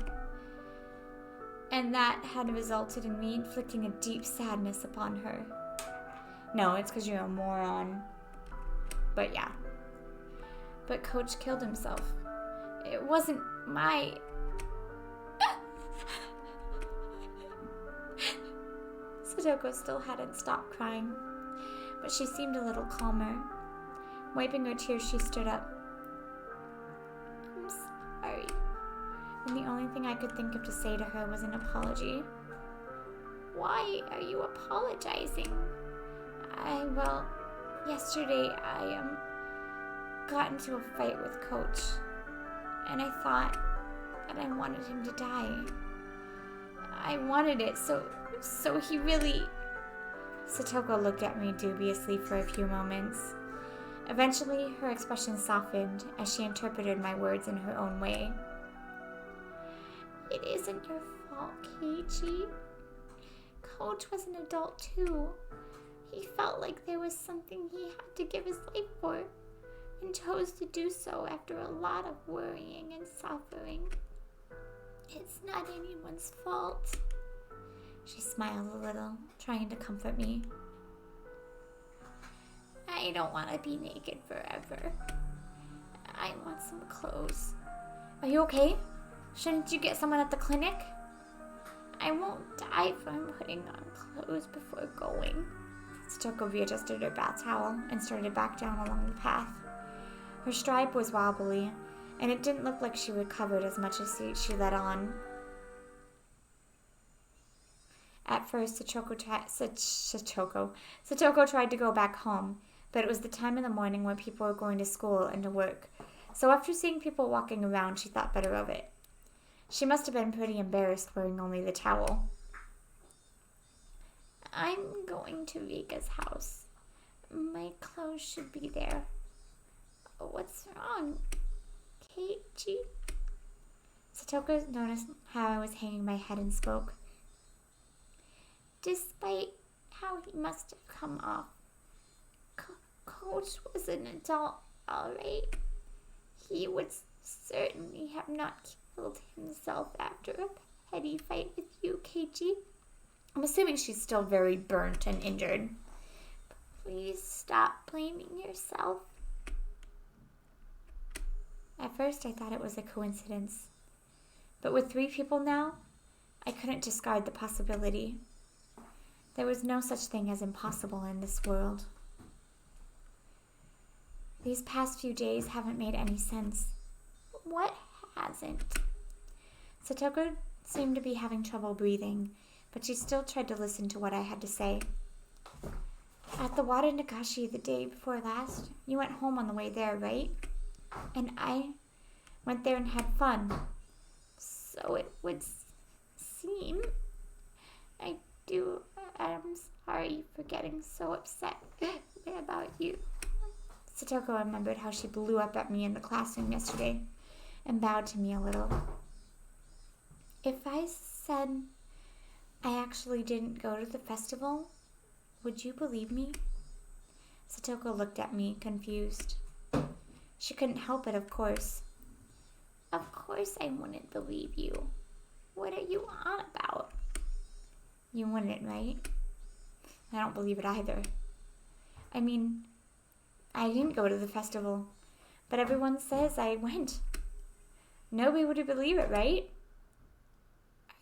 And that had resulted in me inflicting a deep sadness upon her. No, it's because you're a moron. But yeah. But Coach killed himself. It wasn't my... Satoko still hadn't stopped crying, but she seemed a little calmer. Wiping her tears, she stood up. I'm sorry. And the only thing I could think of to say to her was an apology. Why are you apologizing? Yesterday I got into a fight with Coach, and I thought that I wanted him to die. I wanted it, so he really... Satoko looked at me dubiously for a few moments. Eventually, her expression softened as she interpreted my words in her own way. It isn't your fault, Keichi. Coach was an adult too. He felt like there was something he had to give his life for, and chose to do so after a lot of worrying and suffering. It's not anyone's fault. She smiled a little, trying to comfort me. I don't want to be naked forever. I want some clothes. Are you okay? Shouldn't you get someone at the clinic? I won't die from putting on clothes before going. Satoko readjusted her bath towel and started back down along the path. Her stride was wobbly, and it didn't look like she recovered as much as she let on. At first, Satoko tried to go back home, but it was the time in the morning when people were going to school and to work. So after seeing people walking around, she thought better of it. She must have been pretty embarrassed wearing only the towel. I'm going to Rika's house. My clothes should be there. What's wrong, Keichi? Satoko noticed how I was hanging my head and spoke. Despite how he must have come off, Coach was an adult, alright. He would certainly have not killed himself after a petty fight with you, Keichi. I'm assuming she's still very burnt and injured. Please stop blaming yourself. At first, I thought it was a coincidence. But with 3 people now, I couldn't discard the possibility. There was no such thing as impossible in this world. These past few days haven't made any sense. What hasn't? Satoko seemed to be having trouble breathing, but she still tried to listen to what I had to say. At the Wada Nagashi the day before last, you went home on the way there, right? And I went there and had fun. So it would seem. I'm sorry for getting so upset about you. Satoko remembered how she blew up at me in the classroom yesterday and bowed to me a little. If I said I actually didn't go to the festival, would you believe me? Satoko looked at me, confused. She couldn't help it, of course. Of course I wouldn't believe you. What are you on about? You wouldn't, right? I don't believe it either. I mean, I didn't go to the festival, but everyone says I went. Nobody would believe it, right?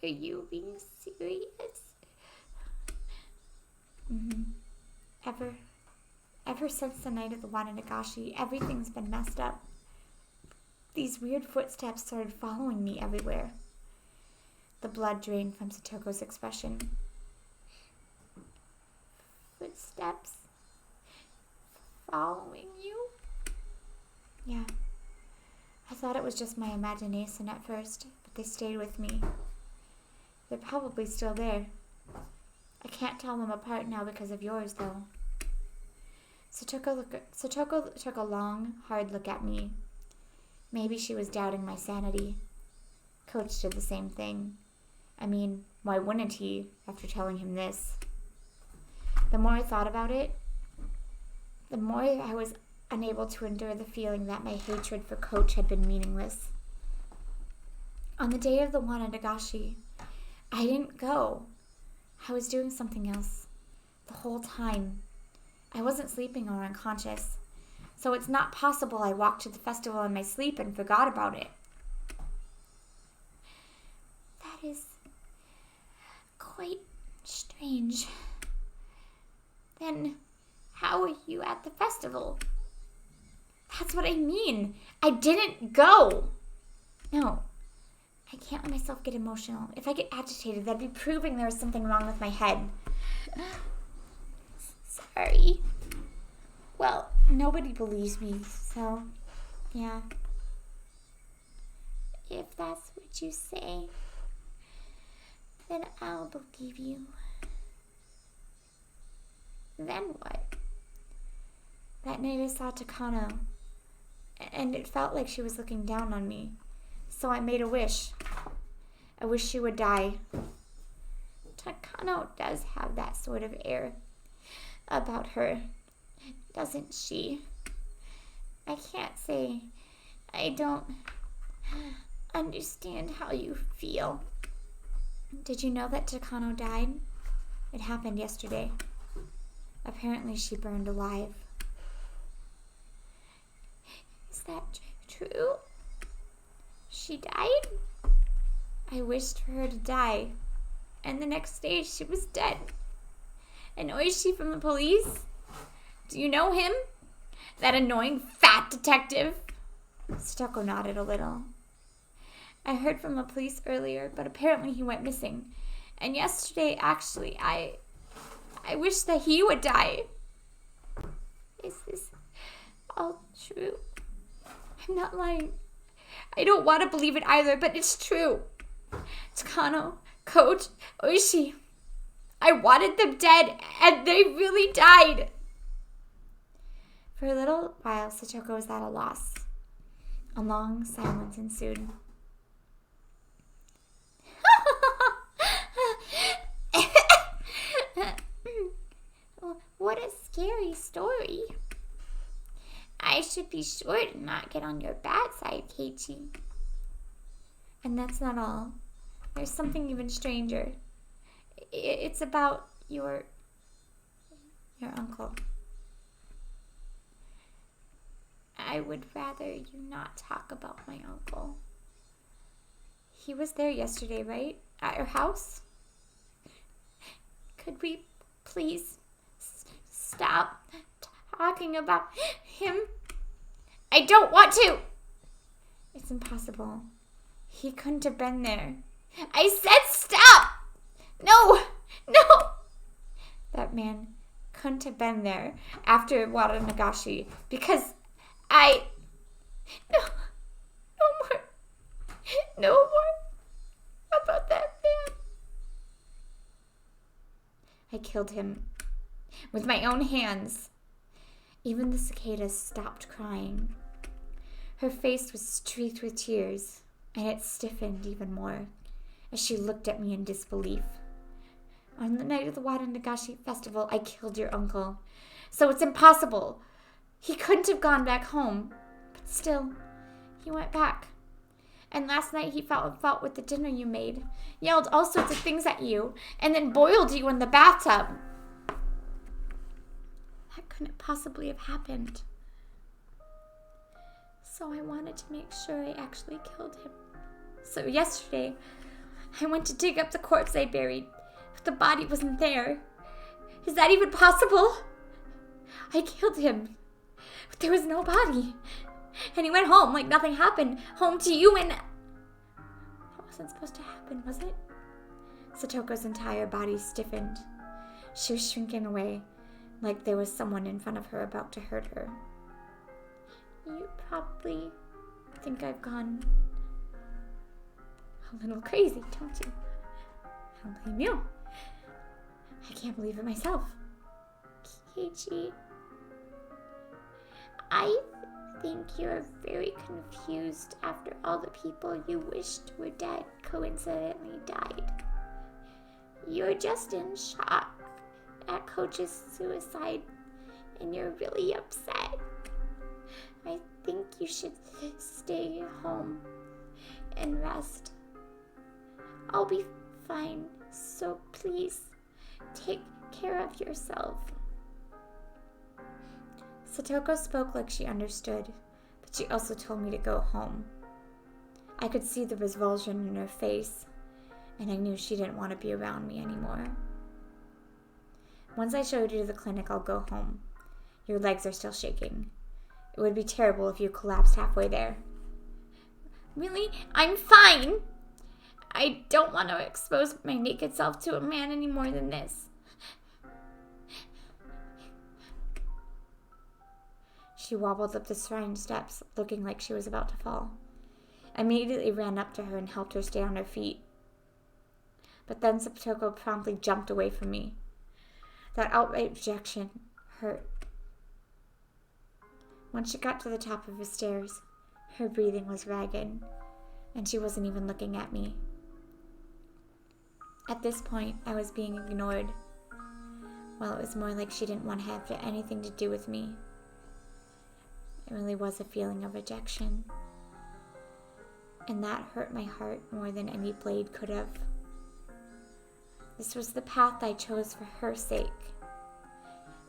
Are you being serious? Ever since the night of the Wananagashi, everything's been messed up. These weird footsteps started following me everywhere. The blood drained from Satoko's expression. Footsteps? Following you? Yeah. I thought it was just my imagination at first, but they stayed with me. They're probably still there. I can't tell them apart now because of yours, though. Satoko took a long, hard look at me. Maybe she was doubting my sanity. Coach did the same thing. I mean, why wouldn't he, after telling him this? The more I thought about it, the more I was unable to endure the feeling that my hatred for Coach had been meaningless. On the day of the Wananagashi, I didn't go. I was doing something else the whole time. I wasn't sleeping or unconscious, so it's not possible I walked to the festival in my sleep and forgot about it. That is quite strange. Then how were you at the festival? That's what I mean. I didn't go. No, I can't let myself get emotional. If I get agitated, that'd be proving there was something wrong with my head. Sorry. Well, nobody believes me, so, yeah. If that's what you say, then I'll believe you. Then what? That night I saw Takano, and it felt like she was looking down on me. So I made a wish. I wish she would die. Takano does have that sort of air about her, doesn't she? I can't say I don't understand how you feel. Did you know that Takano died? It happened yesterday. Apparently she burned alive. Is that true? She died? I wished for her to die, and the next day she was dead. And Oishi from the police? Do you know him? That annoying fat detective? Stocco nodded a little. I heard from the police earlier, but apparently he went missing. And yesterday, actually, I wish that he would die. Is this all true? I'm not lying. I don't want to believe it either, but it's true. Takano, Coach, Oishi. I wanted them dead, and they really died. For a little while, Sachoko was at a loss. A long silence ensued. What a scary story. I should be sure to not get on your bad side, Keichi. And that's not all. There's something even stranger. It's about your uncle. I would rather you not talk about my uncle. He was there yesterday, right? At your house? Could we please stop talking about him? I don't want to! It's impossible. He couldn't have been there. I said stop! No! That man couldn't have been there after Waranagashi because No more. about that man. I killed him with my own hands. Even the cicadas stopped crying. Her face was streaked with tears, and it stiffened even more as she looked at me in disbelief. On the night of the Onikakushi festival, I killed your uncle. So it's impossible. He couldn't have gone back home. But still, he went back. And last night he found fault with the dinner you made, yelled all sorts of things at you, and then boiled you in the bathtub. That couldn't possibly have happened. So I wanted to make sure I actually killed him. So yesterday, I went to dig up the corpse I buried, but the body wasn't there. Is that even possible? I killed him, but there was no body. And he went home like nothing happened, home to you, and that wasn't supposed to happen, was it? Satoko's entire body stiffened. She was shrinking away, like there was someone in front of her about to hurt her. You probably think I've gone a little crazy, don't you? I don't blame you. I can't believe it myself. Keichi, I think you're very confused after all the people you wished were dead coincidentally died. You're just in shock at Coach's suicide, and you're really upset. I think you should stay home and rest. I'll be fine, so please take care of yourself. Satoko spoke like she understood, but she also told me to go home. I could see the revulsion in her face, and I knew she didn't want to be around me anymore. Once I showed you to the clinic, I'll go home. Your legs are still shaking. It would be terrible if you collapsed halfway there. Really? I'm fine. I don't want to expose my naked self to a man any more than this. She wobbled up the shrine steps, looking like she was about to fall. I immediately ran up to her and helped her stay on her feet. But then Satoko promptly jumped away from me. That outright rejection hurt. When she got to the top of the stairs, her breathing was ragged, and she wasn't even looking at me. At this point, I was being ignored. Well, it was more like she didn't want to have anything to do with me. It really was a feeling of rejection. And that hurt my heart more than any blade could have. This was the path I chose for her sake.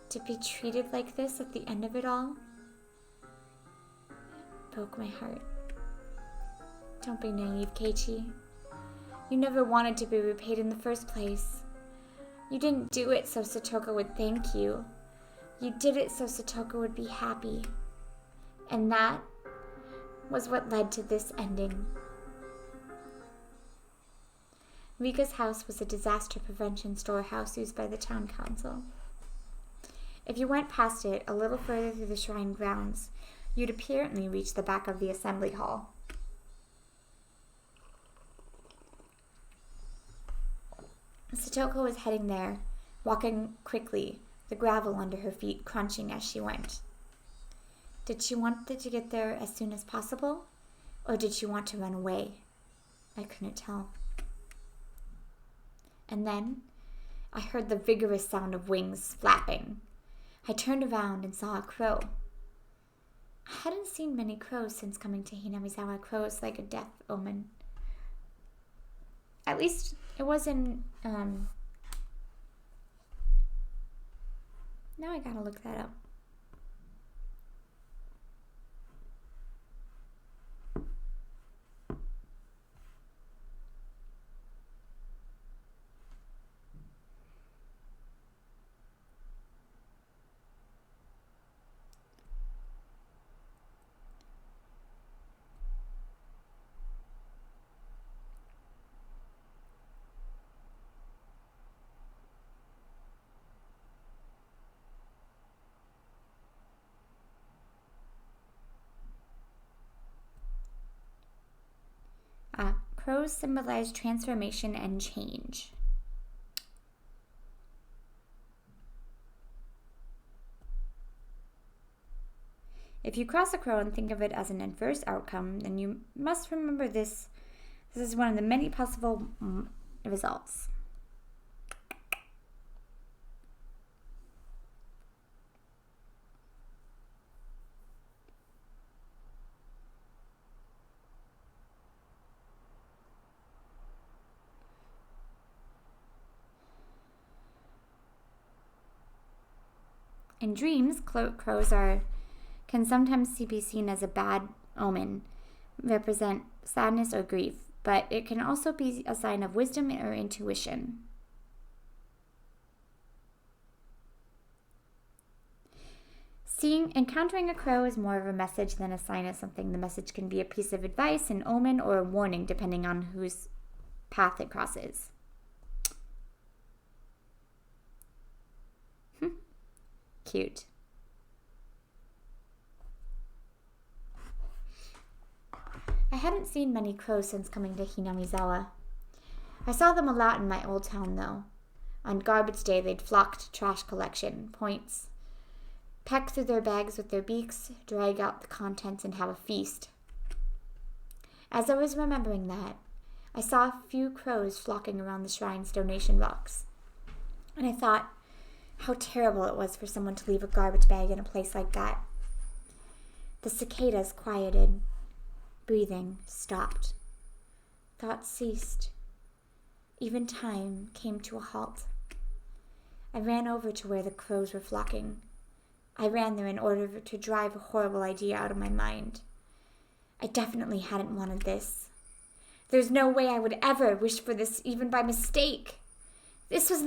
To be treated like this at the end of it all broke my heart. Don't be naive, Keichi. You never wanted to be repaid in the first place. You didn't do it so Satoko would thank you. You did it so Satoko would be happy. And that was what led to this ending. Rika's house was a disaster prevention storehouse used by the town council. If you went past it a little further through the shrine grounds, you'd apparently reach the back of the assembly hall. Satoko was heading there, walking quickly, the gravel under her feet crunching as she went. Did she want to get there as soon as possible, or did she want to run away? I couldn't tell. And then I heard the vigorous sound of wings flapping. I turned around and saw a crow. I hadn't seen many crows since coming to Hinamizawa. Crows like a death omen. At least it was in, now I gotta look that up. crows symbolize transformation and change. If you cross a crow and think of it as an adverse outcome, then you must remember this. This is one of the many possible results. In dreams, crows can sometimes be seen as a bad omen, represent sadness or grief, but it can also be a sign of wisdom or intuition. Encountering a crow is more of a message than a sign of something. The message can be a piece of advice, an omen, or a warning, depending on whose path it crosses. Cute. I hadn't seen many crows since coming to Hinamizawa. I saw them a lot in my old town, though. On garbage day, they'd flock to trash collection points, peck through their bags with their beaks, drag out the contents, and have a feast. As I was remembering that, I saw a few crows flocking around the shrine's donation box, and I thought how terrible it was for someone to leave a garbage bag in a place like that. The cicadas quieted. Breathing stopped. Thoughts ceased. Even time came to a halt. I ran over to where the crows were flocking. I ran there in order to drive a horrible idea out of my mind. I definitely hadn't wanted this. There's no way I would ever wish for this, even by mistake. This was...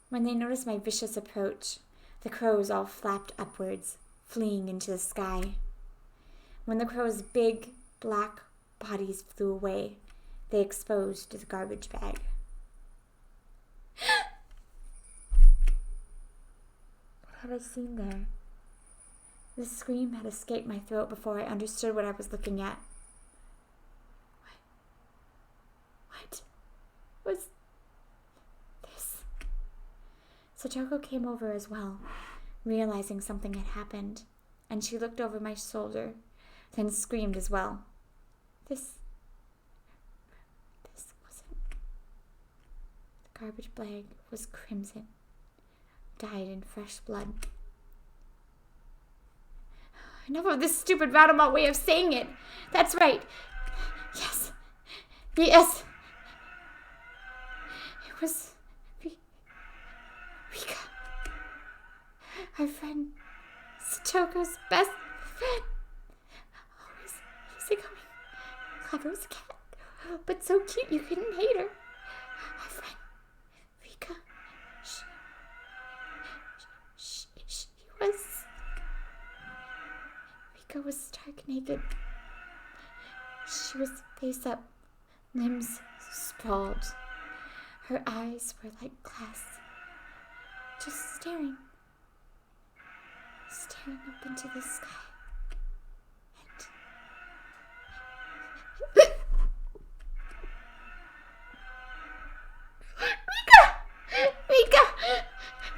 When they noticed my vicious approach, the crows all flapped upwards, fleeing into the sky. When the crows' big, black bodies flew away, they exposed the garbage bag. What had I seen there? The scream had escaped my throat before I understood what I was looking at. What was this? Satoko came over as well, realizing something had happened, and she looked over my shoulder, then screamed as well. This wasn't... The garbage bag was crimson, dyed in fresh blood. Enough of this stupid roundabout way of saying it. That's right. Yes. Yes. It was Rika. Our friend. Satoko's best friend. Always easygoing. Clever as a cat. But so cute you couldn't hate her. Our friend. Rika. She was stark naked. She was face up, limbs sprawled. Her eyes were like glass, just staring up into the sky. And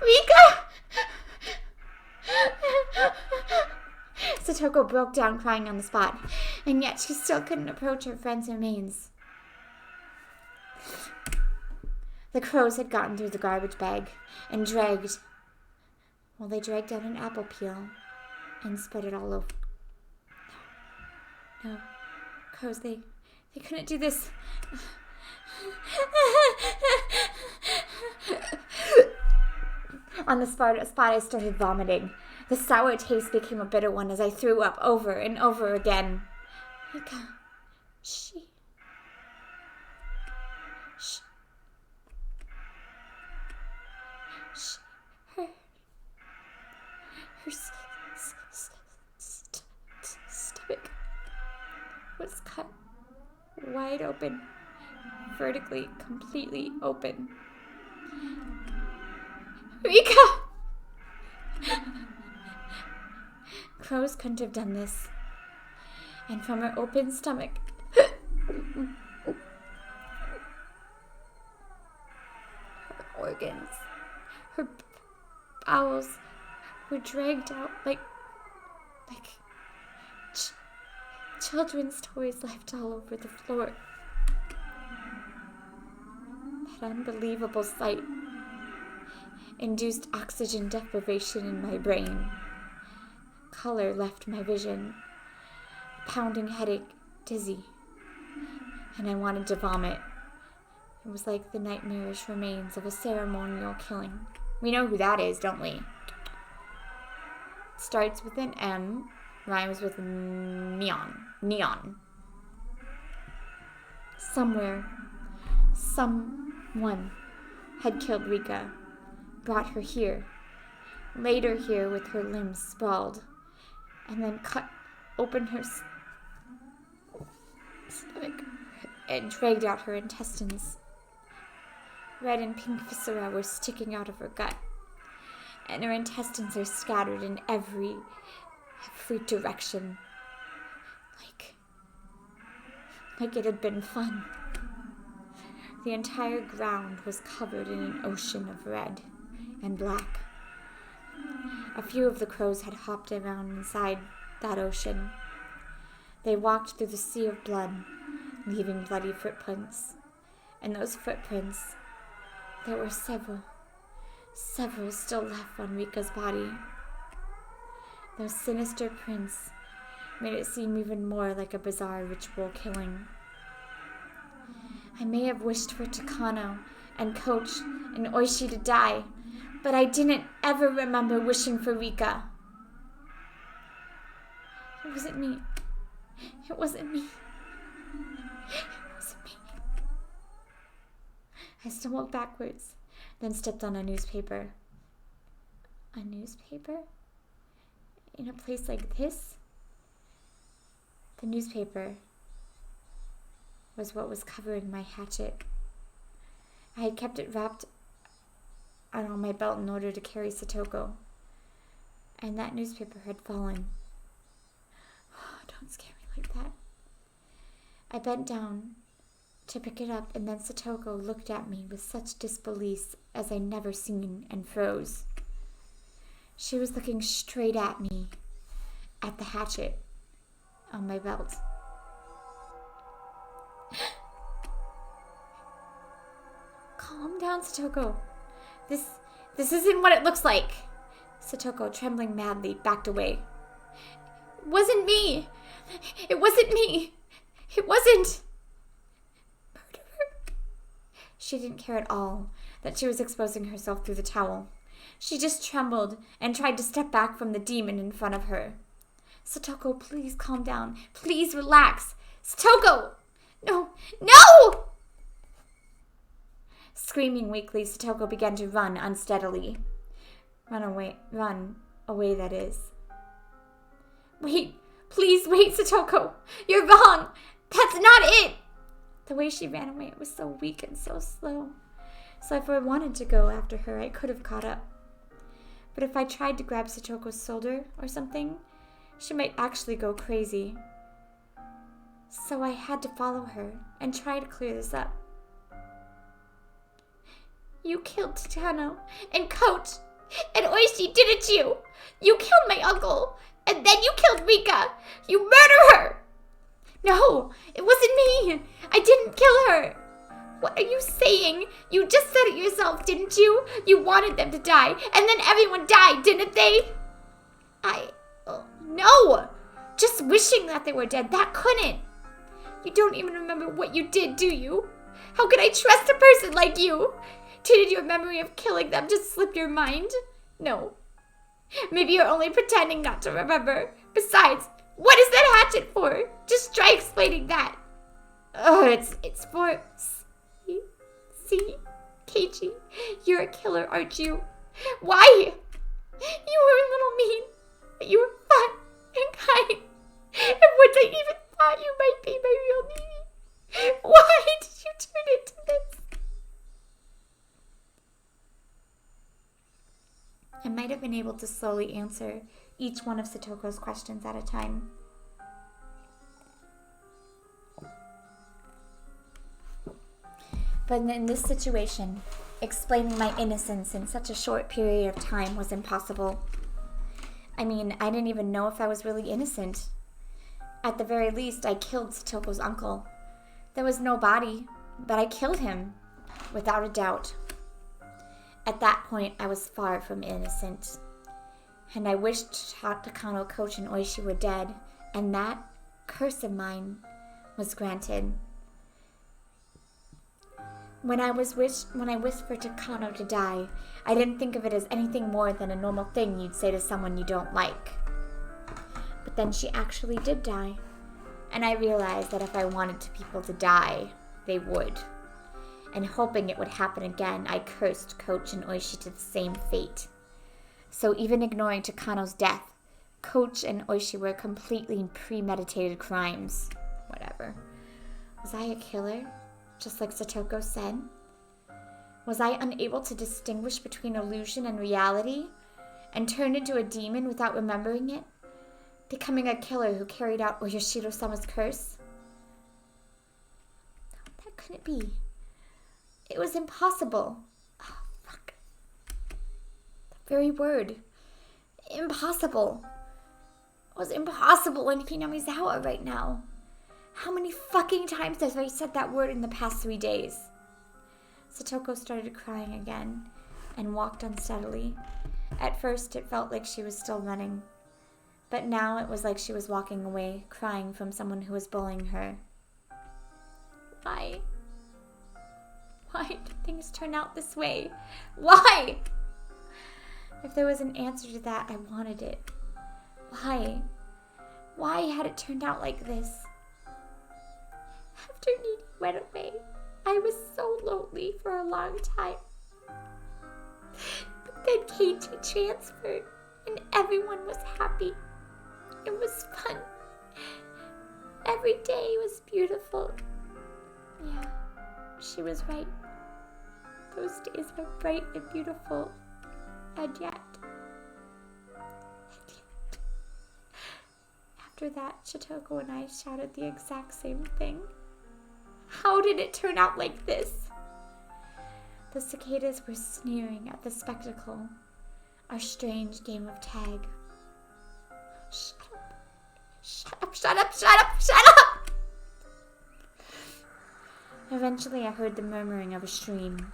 Rika! Satoko broke down crying on the spot, and yet she still couldn't approach her friend's remains. The crows had gotten through the garbage bag and dragged out an apple peel and spread it all over. No, crows, they couldn't do this. On the spot, I started vomiting. The sour taste became a bitter one as I threw up over and over again. Rika, her stomach was cut wide open, vertically, completely open. Rika! Crows couldn't have done this. and from her open stomach, her organs, her bowels were dragged out like children's toys left all over the floor. That unbelievable sight induced oxygen deprivation in my brain. Color left my vision. Pounding headache, dizzy, and I wanted to vomit. It was like the nightmarish remains of a ceremonial killing. We know who that is, don't we? It starts with an M, rhymes with neon. Somewhere, someone had killed Rika, brought her here, laid her here with her limbs sprawled, and then cut open her stomach and dragged out her intestines. Red and pink viscera were sticking out of her gut, and her intestines are scattered in every direction, like it had been fun. The entire ground was covered in an ocean of red and black. A few of the crows had hopped around inside that ocean. They walked through the sea of blood, leaving bloody footprints. And those footprints, there were several still left on Rika's body. Those sinister prints made it seem even more like a bizarre ritual killing. I may have wished for Takano and Coach and Oishi to die, but I didn't ever remember wishing for Rika. It wasn't me. It wasn't me. It wasn't me. I stumbled backwards, then stepped on a newspaper. A newspaper? In a place like this? The newspaper was what was covering my hatchet. I had kept it wrapped around my belt in order to carry Satoko, and that newspaper had fallen. Oh, don't scare me like that. I bent down to pick it up, and then Satoko looked at me with such disbelief as I never seen and froze. She was looking straight at me, at the hatchet on my belt. Calm down, Satoko. This isn't what it looks like. Satoko, trembling madly, backed away. It wasn't me. It wasn't me. It wasn't. Murderer. She didn't care at all that she was exposing herself through the towel. She just trembled and tried to step back from the demon in front of her. Satoko, please calm down. Please relax. Satoko! No! No! Screaming weakly, Satoko began to run unsteadily. Run away, that is. Wait, please wait, Satoko. You're wrong. That's not it. The way she ran away, it was so weak and so slow. So if I wanted to go after her, I could have caught up. But if I tried to grab Satoko's shoulder or something, she might actually go crazy. So I had to follow her and try to clear this up. You killed Titano and Coach and Oishi, didn't you? You killed my uncle, and then you killed Rika. You murdered her. No, it wasn't me. I didn't kill her. What are you saying? You just said it yourself, didn't you? You wanted them to die, and then everyone died, didn't they? No. Just wishing that they were dead, that couldn't. You don't even remember what you did, do you? How could I trust a person like you? Did your memory of killing them just slip your mind? No. Maybe you're only pretending not to remember. Besides, what is that hatchet for? Just try explaining that. It's for... See? Keichi, you're a killer, aren't you? Why? You were a little mean, but you were fun and kind. And once I even thought you might be my real Nini. Why did you turn into this? I might have been able to slowly answer each one of Satoko's questions at a time. But in this situation, explaining my innocence in such a short period of time was impossible. I mean, I didn't even know if I was really innocent. At the very least, I killed Satoko's uncle. There was no body, but I killed him, without a doubt. At that point, I was far from innocent. And I wished Takano, Coach, and Oishi were dead, and that curse of mine was granted. When I whispered to Takano to die, I didn't think of it as anything more than a normal thing you'd say to someone you don't like. But then she actually did die, and I realized that if I wanted people to die, they would. And hoping it would happen again, I cursed Coach and Oishi to the same fate. So even ignoring Takano's death, Coach and Oishi were completely premeditated crimes. Whatever. Was I a killer? Just like Satoko said? Was I unable to distinguish between illusion and reality, and turned into a demon without remembering it, becoming a killer who carried out Oyashiro-sama's curse? That couldn't be. It was impossible. Oh, fuck. The very word. Impossible. It was impossible in Hinamizawa right now. How many fucking times have I said that word in the past 3 days? Satoko started crying again and walked unsteadily. At first, it felt like she was still running. But now it was like she was walking away, crying from someone who was bullying her. Why? Why did things turn out this way? Why? If there was an answer to that, I wanted it. Why? Why had it turned out like this? After Nini went away, I was so lonely for a long time. But then Keichi transferred, and everyone was happy. It was fun. Every day was beautiful. Yeah, she was right. Those days were bright and beautiful. And yet, after that, Satoko and I shouted the exact same thing. How did it turn out like this? The cicadas were sneering at the spectacle, our strange game of tag. Shut up. Shut up, shut up, shut up, shut up! Eventually I heard the murmuring of a stream.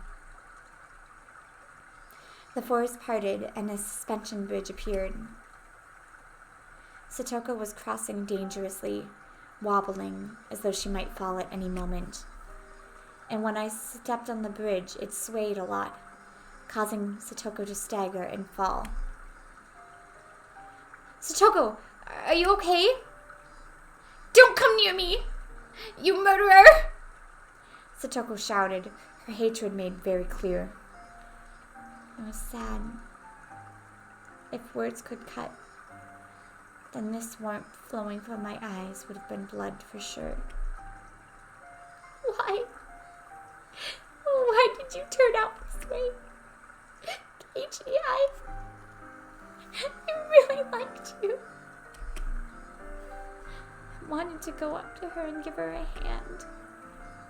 The forest parted and a suspension bridge appeared. Satoko was crossing dangerously, wobbling as though she might fall at any moment. And when I stepped on the bridge, it swayed a lot, causing Satoko to stagger and fall. Satoko, are you okay? Don't come near me! You murderer! Satoko shouted, her hatred made very clear. It was sad. If words could cut, then this warmth flowing from my eyes would have been blood for sure. Why? Why did you turn out this way? Keiichi, I really liked you. I wanted to go up to her and give her a hand,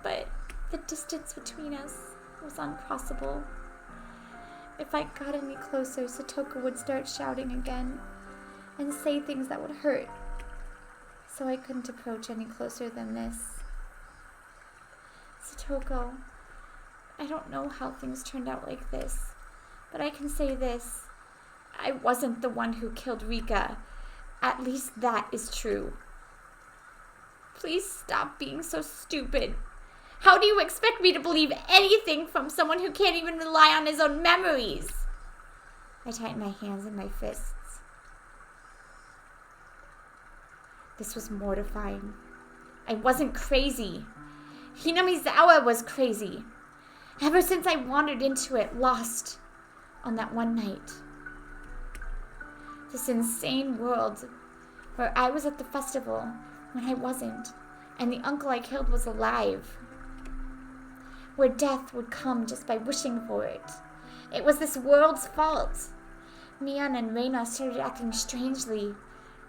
but the distance between us was uncrossable. If I got any closer, Satoko would start shouting again and say things that would hurt, so I couldn't approach any closer than this. Satoko, I don't know how things turned out like this, but I can say this. I wasn't the one who killed Rika. At least that is true. Please stop being so stupid. How do you expect me to believe anything from someone who can't even rely on his own memories? I tightened my hands and my fists. This was mortifying. I wasn't crazy. Hinamizawa was crazy. Ever since I wandered into it, lost, on that one night. This insane world where I was at the festival when I wasn't, and the uncle I killed was alive. Where death would come just by wishing for it. It was this world's fault. Mian and Reina started acting strangely,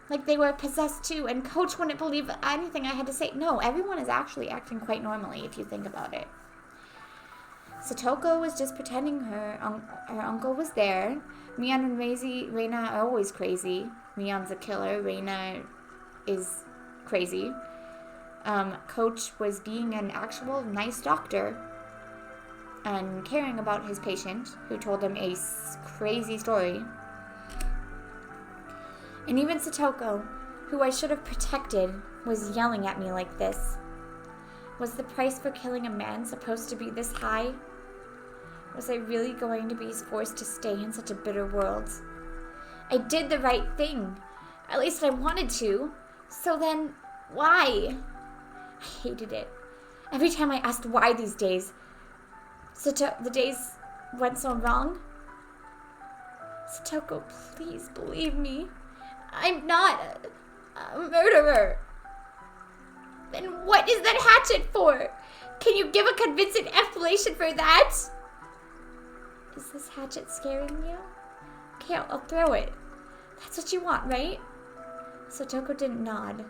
like they were possessed too, and Coach wouldn't believe anything I had to say. No, everyone is actually acting quite normally if you think about it. Satoko was just pretending her uncle was there. Mion and Reina are always crazy. Mion's a killer. Reina is crazy. Coach was being an actual nice doctor and caring about his patient, who told him a crazy story. And even Satoko, who I should have protected, was yelling at me like this. Was the price for killing a man supposed to be this high? Was I really going to be forced to stay in such a bitter world? I did the right thing. At least I wanted to. So then, why? I hated it. Every time I asked why these days, the days went so wrong. Satoko, please believe me. I'm not a murderer. Then what is that hatchet for? Can you give a convincing explanation for that? Is this hatchet scaring you? Okay, I'll throw it. That's what you want, right? Satoko didn't nod,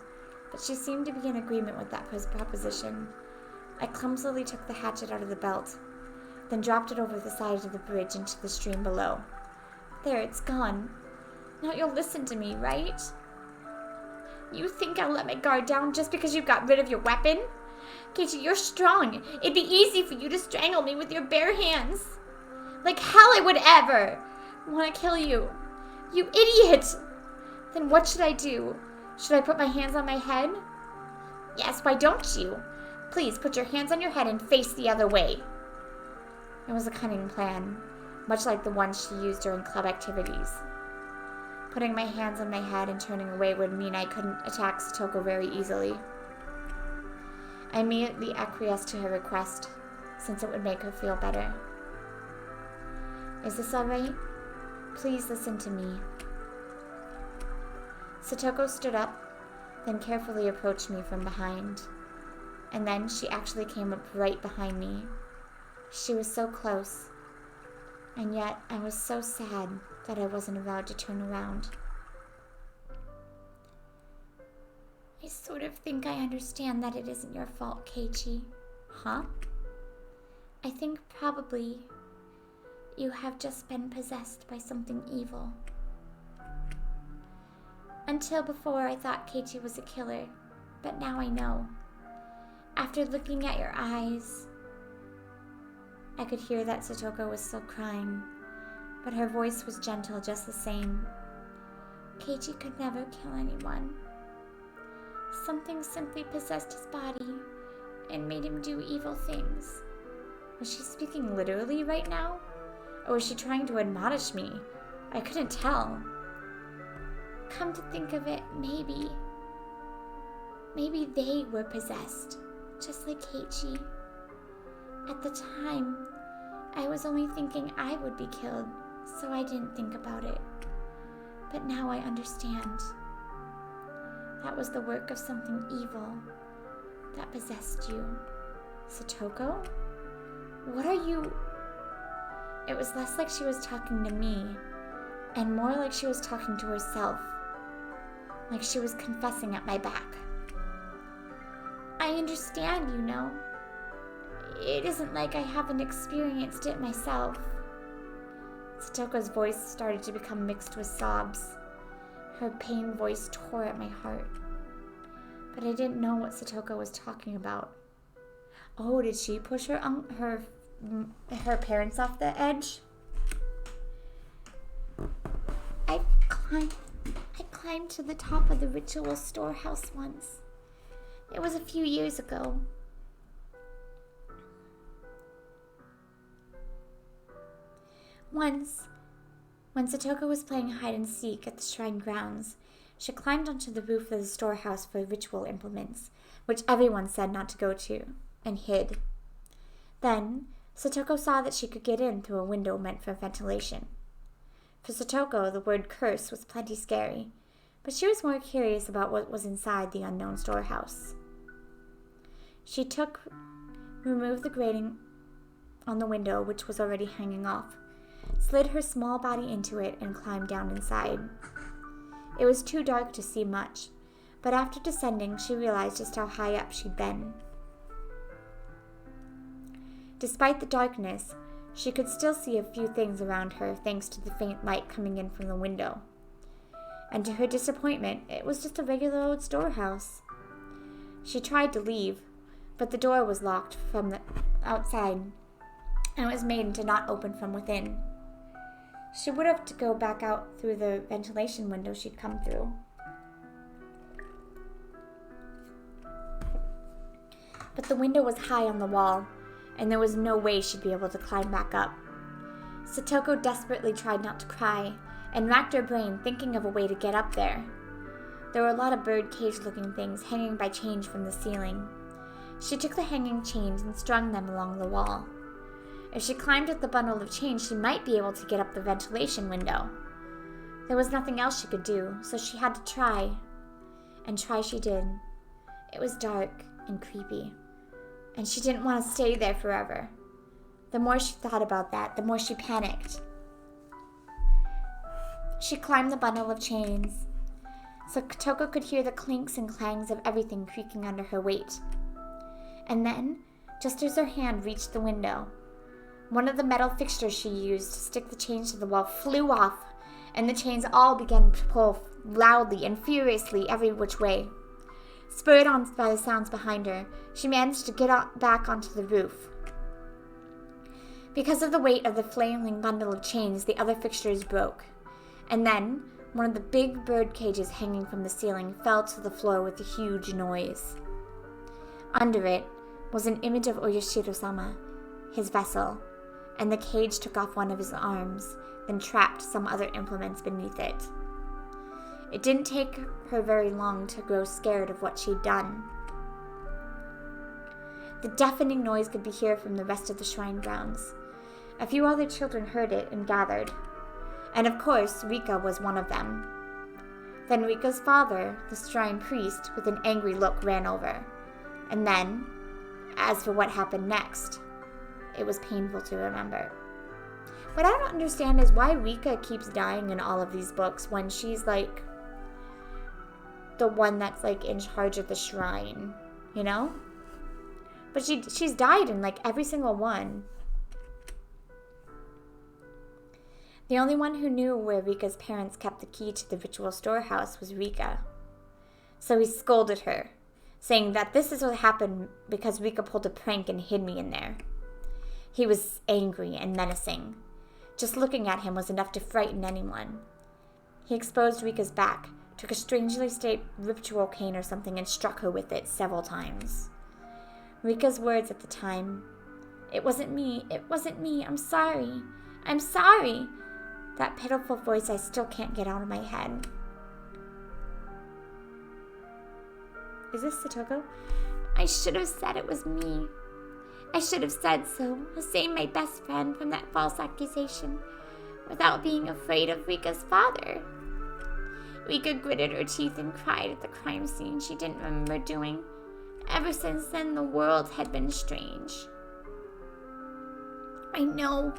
but she seemed to be in agreement with that proposition. I clumsily took the hatchet out of the belt, then dropped it over the side of the bridge into the stream below. There, it's gone. Now you'll listen to me, right? You think I'll let my guard down just because you got rid of your weapon? Keichi, you're strong. It'd be easy for you to strangle me with your bare hands. Like hell I would ever want to kill you. You idiot! Then what should I do? Should I put my hands on my head? Yes, why don't you? Please put your hands on your head and face the other way. It was a cunning plan, much like the one she used during club activities. Putting my hands on my head and turning away would mean I couldn't attack Satoko very easily. I immediately acquiesced to her request, since it would make her feel better. Is this alright? Please listen to me. Satoko stood up, then carefully approached me from behind. And then she actually came up right behind me. She was so close, and yet I was so sad that I wasn't allowed to turn around. I sort of think I understand that it isn't your fault, Keichi. Huh? I think probably you have just been possessed by something evil. Until before, I thought Keichi was a killer, but now I know. After looking at your eyes, I could hear that Satoko was still crying, but her voice was gentle just the same. Keichi could never kill anyone. Something simply possessed his body and made him do evil things. Was she speaking literally right now? Or was she trying to admonish me? I couldn't tell. Come to think of it, maybe they were possessed, just like Keichi. At the time, I was only thinking I would be killed, so I didn't think about it. But now I understand. That was the work of something evil that possessed you. Satoko? What are you... It was less like she was talking to me, and more like she was talking to herself. Like she was confessing at my back. I understand, you know. It isn't like I haven't experienced it myself. Satoko's voice started to become mixed with sobs. Her pain voice tore at my heart. But I didn't know what Satoko was talking about. Oh, did she push her parents off the edge? I climbed to the top of the ritual storehouse once. It was a few years ago. Once, when Satoko was playing hide and seek at the shrine grounds, she climbed onto the roof of the storehouse for ritual implements, which everyone said not to go to, and hid. Then, Satoko saw that she could get in through a window meant for ventilation. For Satoko, the word curse was plenty scary, but she was more curious about what was inside the unknown storehouse. She removed the grating on the window, which was already hanging off, slid her small body into it, and climbed down inside. It was too dark to see much, but after descending, she realized just how high up she'd been. Despite the darkness, she could still see a few things around her thanks to the faint light coming in from the window. And to her disappointment, it was just a regular old storehouse. She tried to leave, but the door was locked from the outside, and it was made to not open from within. She would have to go back out through the ventilation window she'd come through. But the window was high on the wall, and there was no way she'd be able to climb back up. Satoko desperately tried not to cry, and racked her brain thinking of a way to get up there. There were a lot of bird-cage-looking things hanging by chains from the ceiling. She took the hanging chains and strung them along the wall. If she climbed up the bundle of chains, she might be able to get up the ventilation window. There was nothing else she could do, so she had to try. And try she did. It was dark and creepy, and she didn't want to stay there forever. The more she thought about that, the more she panicked. She climbed the bundle of chains, so Satoko could hear the clinks and clangs of everything creaking under her weight. And then, just as her hand reached the window, one of the metal fixtures she used to stick the chains to the wall flew off, and the chains all began to pull loudly and furiously every which way. Spurred on by the sounds behind her, she managed to get back onto the roof. Because of the weight of the flailing bundle of chains, the other fixtures broke. And then, one of the big bird cages hanging from the ceiling fell to the floor with a huge noise. Under it was an image of Oyashiro-sama, his vessel, and the cage took off one of his arms, then trapped some other implements beneath it. It didn't take her very long to grow scared of what she'd done. The deafening noise could be heard from the rest of the shrine grounds. A few other children heard it and gathered. And of course, Rika was one of them. Then Rika's father, the shrine priest, with an angry look ran over. And then, as for what happened next, it was painful to remember. What I don't understand is why Rika keeps dying in all of these books when she's like the one that's like in charge of the shrine, you know? But she's died in like every single one. The only one who knew where Rika's parents kept the key to the ritual storehouse was Rika. So he scolded her, saying that this is what happened because Rika pulled a prank and hid me in there. He was angry and menacing. Just looking at him was enough to frighten anyone. He exposed Rika's back, took a strangely shaped ritual cane or something and struck her with it several times. Rika's words at the time, "It wasn't me, I'm sorry, I'm sorry." That pitiful voice I still can't get out of my head. Is this Satoko? "I should have said it was me. I should have said so, to save my best friend from that false accusation, without being afraid of Rika's father." Rika gritted her teeth and cried at the crime scene she didn't remember doing. Ever since then, the world had been strange. "I know,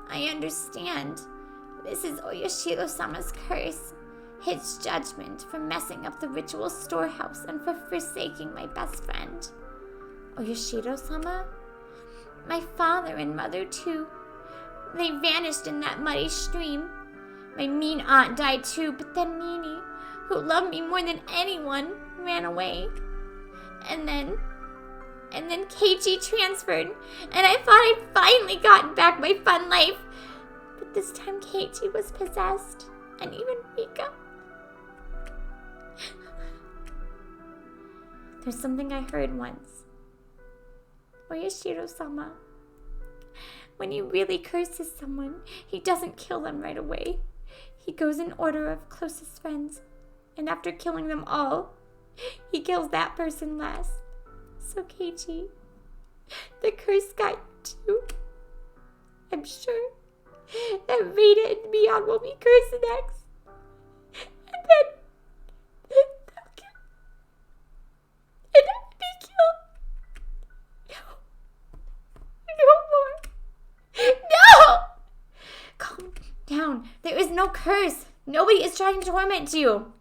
I understand. This is Oyashiro-sama's curse, his judgment for messing up the ritual storehouse and for forsaking my best friend." "Oyashiro-sama?" "My father and mother, too. They vanished in that muddy stream. My mean aunt died, too, but then Mimi, who loved me more than anyone, ran away. And then Keichi transferred, and I thought I'd finally gotten back my fun life. But this time Keichi was possessed, and even Rika." "There's something I heard once. Oyashiro-sama, when he really curses someone, he doesn't kill them right away. He goes in order of closest friends, and after killing them all, he kills that person last. So Keichi, the curse got you. I'm sure that Rita and Mion will be cursed next. And then they'll kill. And I'll be killed. No more. No! Calm down. There is no curse. Nobody is trying to torment you."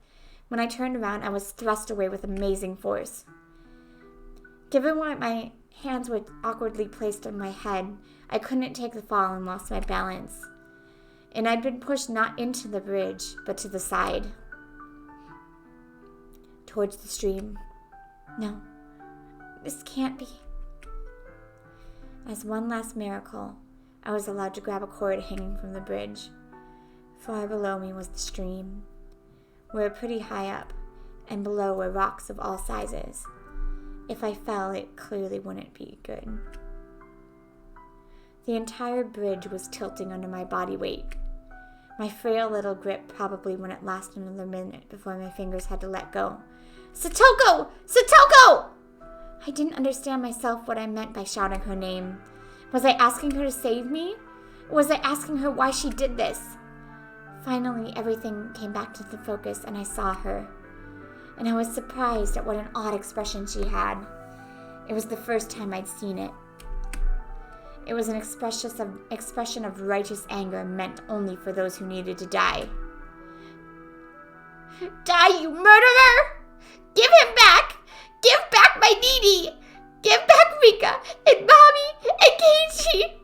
When I turned around, I was thrust away with amazing force. Given what my Hands were awkwardly placed on my head. I couldn't take the fall and lost my balance. And I'd been pushed not into the bridge, but to the side. Towards the stream. No, this can't be. As one last miracle, I was allowed to grab a cord hanging from the bridge. Far below me was the stream. We were pretty high up, and below were rocks of all sizes. If I fell, it clearly wouldn't be good. The entire bridge was tilting under my body weight. My frail little grip probably wouldn't last another minute before my fingers had to let go. Satoko! Satoko! I didn't understand myself what I meant by shouting her name. Was I asking her to save me? Or was I asking her why she did this? Finally, everything came back to the focus and I saw her. And I was surprised at what an odd expression she had. It was the first time I'd seen it. It was an expression of righteous anger meant only for those who needed to die. Die, you murderer! Give him back! Give back my Nini! Give back Rika and Mommy and Keichi!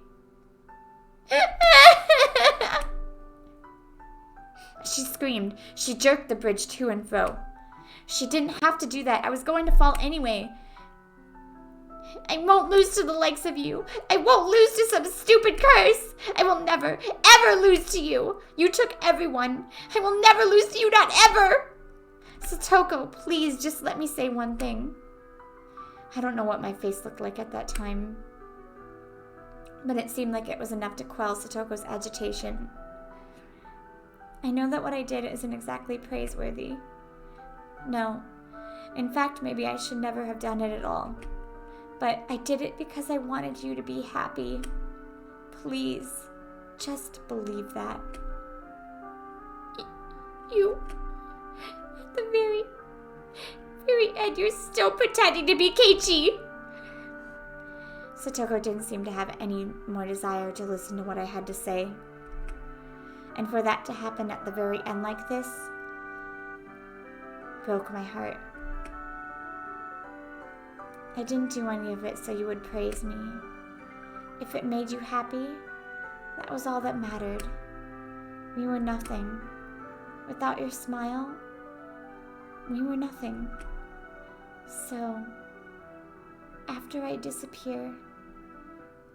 She screamed. She jerked the bridge to and fro. She didn't have to do that. I was going to fall anyway. I won't lose to the likes of you. I won't lose to some stupid curse. I will never, ever lose to you. You took everyone. I will never lose to you, not ever. Satoko, please, just let me say one thing. I don't know what my face looked like at that time, but it seemed like it was enough to quell Satoko's agitation. I know that what I did isn't exactly praiseworthy. No. In fact, maybe I should never have done it at all. But I did it because I wanted you to be happy. Please, just believe that. You, at the very end, you're still pretending to be Keichi. Satoko didn't seem to have any more desire to listen to what I had to say. And for that to happen at the very end like this, broke my heart. I didn't do any of it so you would praise me. If it made you happy, that was all that mattered. We were nothing. Without your smile, we were nothing. So, after I disappear,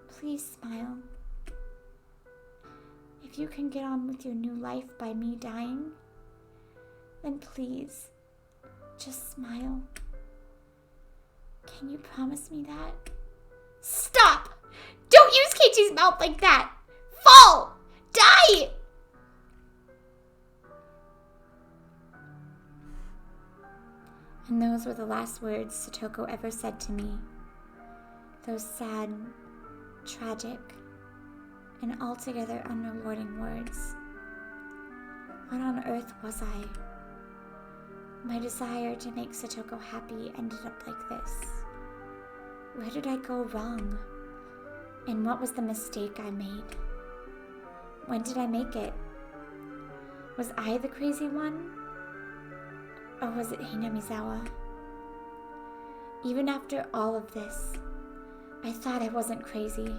please smile. If you can get on with your new life by me dying, then please, just smile. Can you promise me that? Stop! Don't use Keiichi's mouth like that! Fall! Die! And those were the last words Satoko ever said to me. Those sad, tragic, and altogether unrewarding words. What on earth was I? My desire to make Satoko happy ended up like this. Where did I go wrong? And what was the mistake I made? When did I make it? Was I the crazy one? Or was it Hinamizawa? Even after all of this, I thought I wasn't crazy.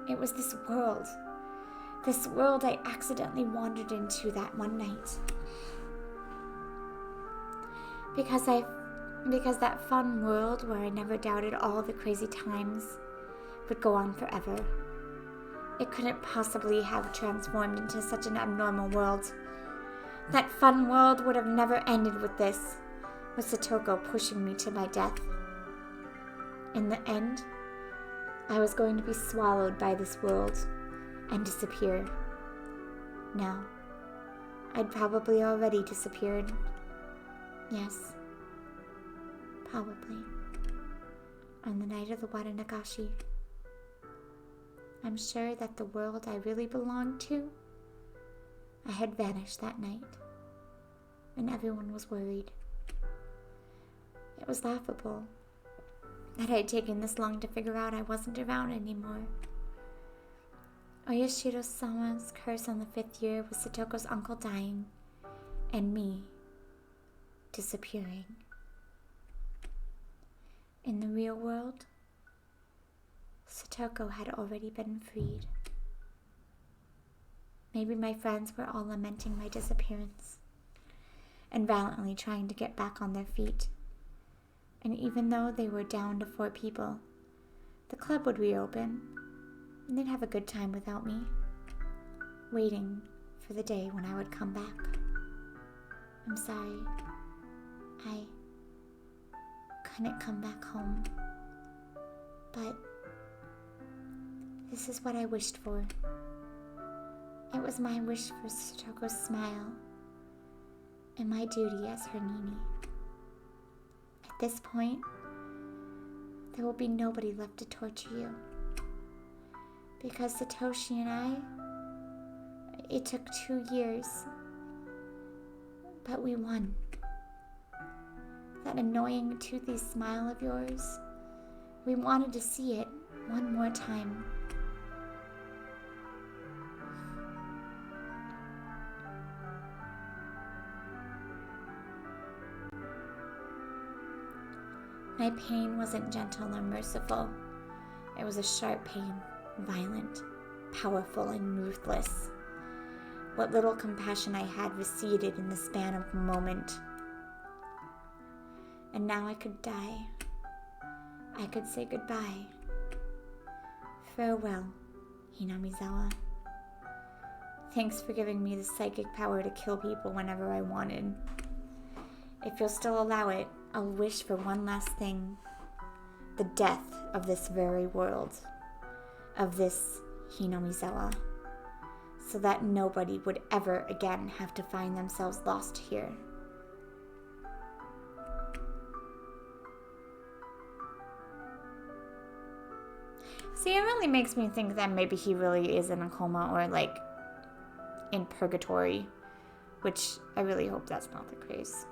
It was this world I accidentally wandered into that one night. Because that fun world where I never doubted all the crazy times would go on forever. It couldn't possibly have transformed into such an abnormal world. That fun world would have never ended with this, with Satoko pushing me to my death. In the end, I was going to be swallowed by this world and disappear. No, I'd probably already disappeared. Yes, probably. On the night of the Watanagashi. I'm sure that the world I really belonged to, I had vanished that night, and everyone was worried. It was laughable that I had taken this long to figure out I wasn't around anymore. Oyashiro-sama's curse on the 5th year was Satoko's uncle dying, and me disappearing. In the real world, Satoko had already been freed. Maybe my friends were all lamenting my disappearance and valiantly trying to get back on their feet. And even though they were down to 4 people, the club would reopen and they'd have a good time without me, waiting for the day when I would come back. I'm sorry. I couldn't come back home. But this is what I wished for. It was my wish for Satoko's smile and my duty as her Nini. At this point, there will be nobody left to torture you. Because Satoshi and I, it took 2 years, but we won. That annoying toothy smile of yours, we wanted to see it one more time. My pain wasn't gentle or merciful. It was a sharp pain, violent, powerful, and ruthless. What little compassion I had receded in the span of a moment. And now I could die. I could say goodbye. Farewell, Hinamizawa. Thanks for giving me the psychic power to kill people whenever I wanted. If you'll still allow it, I'll wish for one last thing. The death of this very world. Of this Hinamizawa. So that nobody would ever again have to find themselves lost here. See, it really makes me think that maybe he really is in a coma or like in purgatory, which I really hope that's not the case.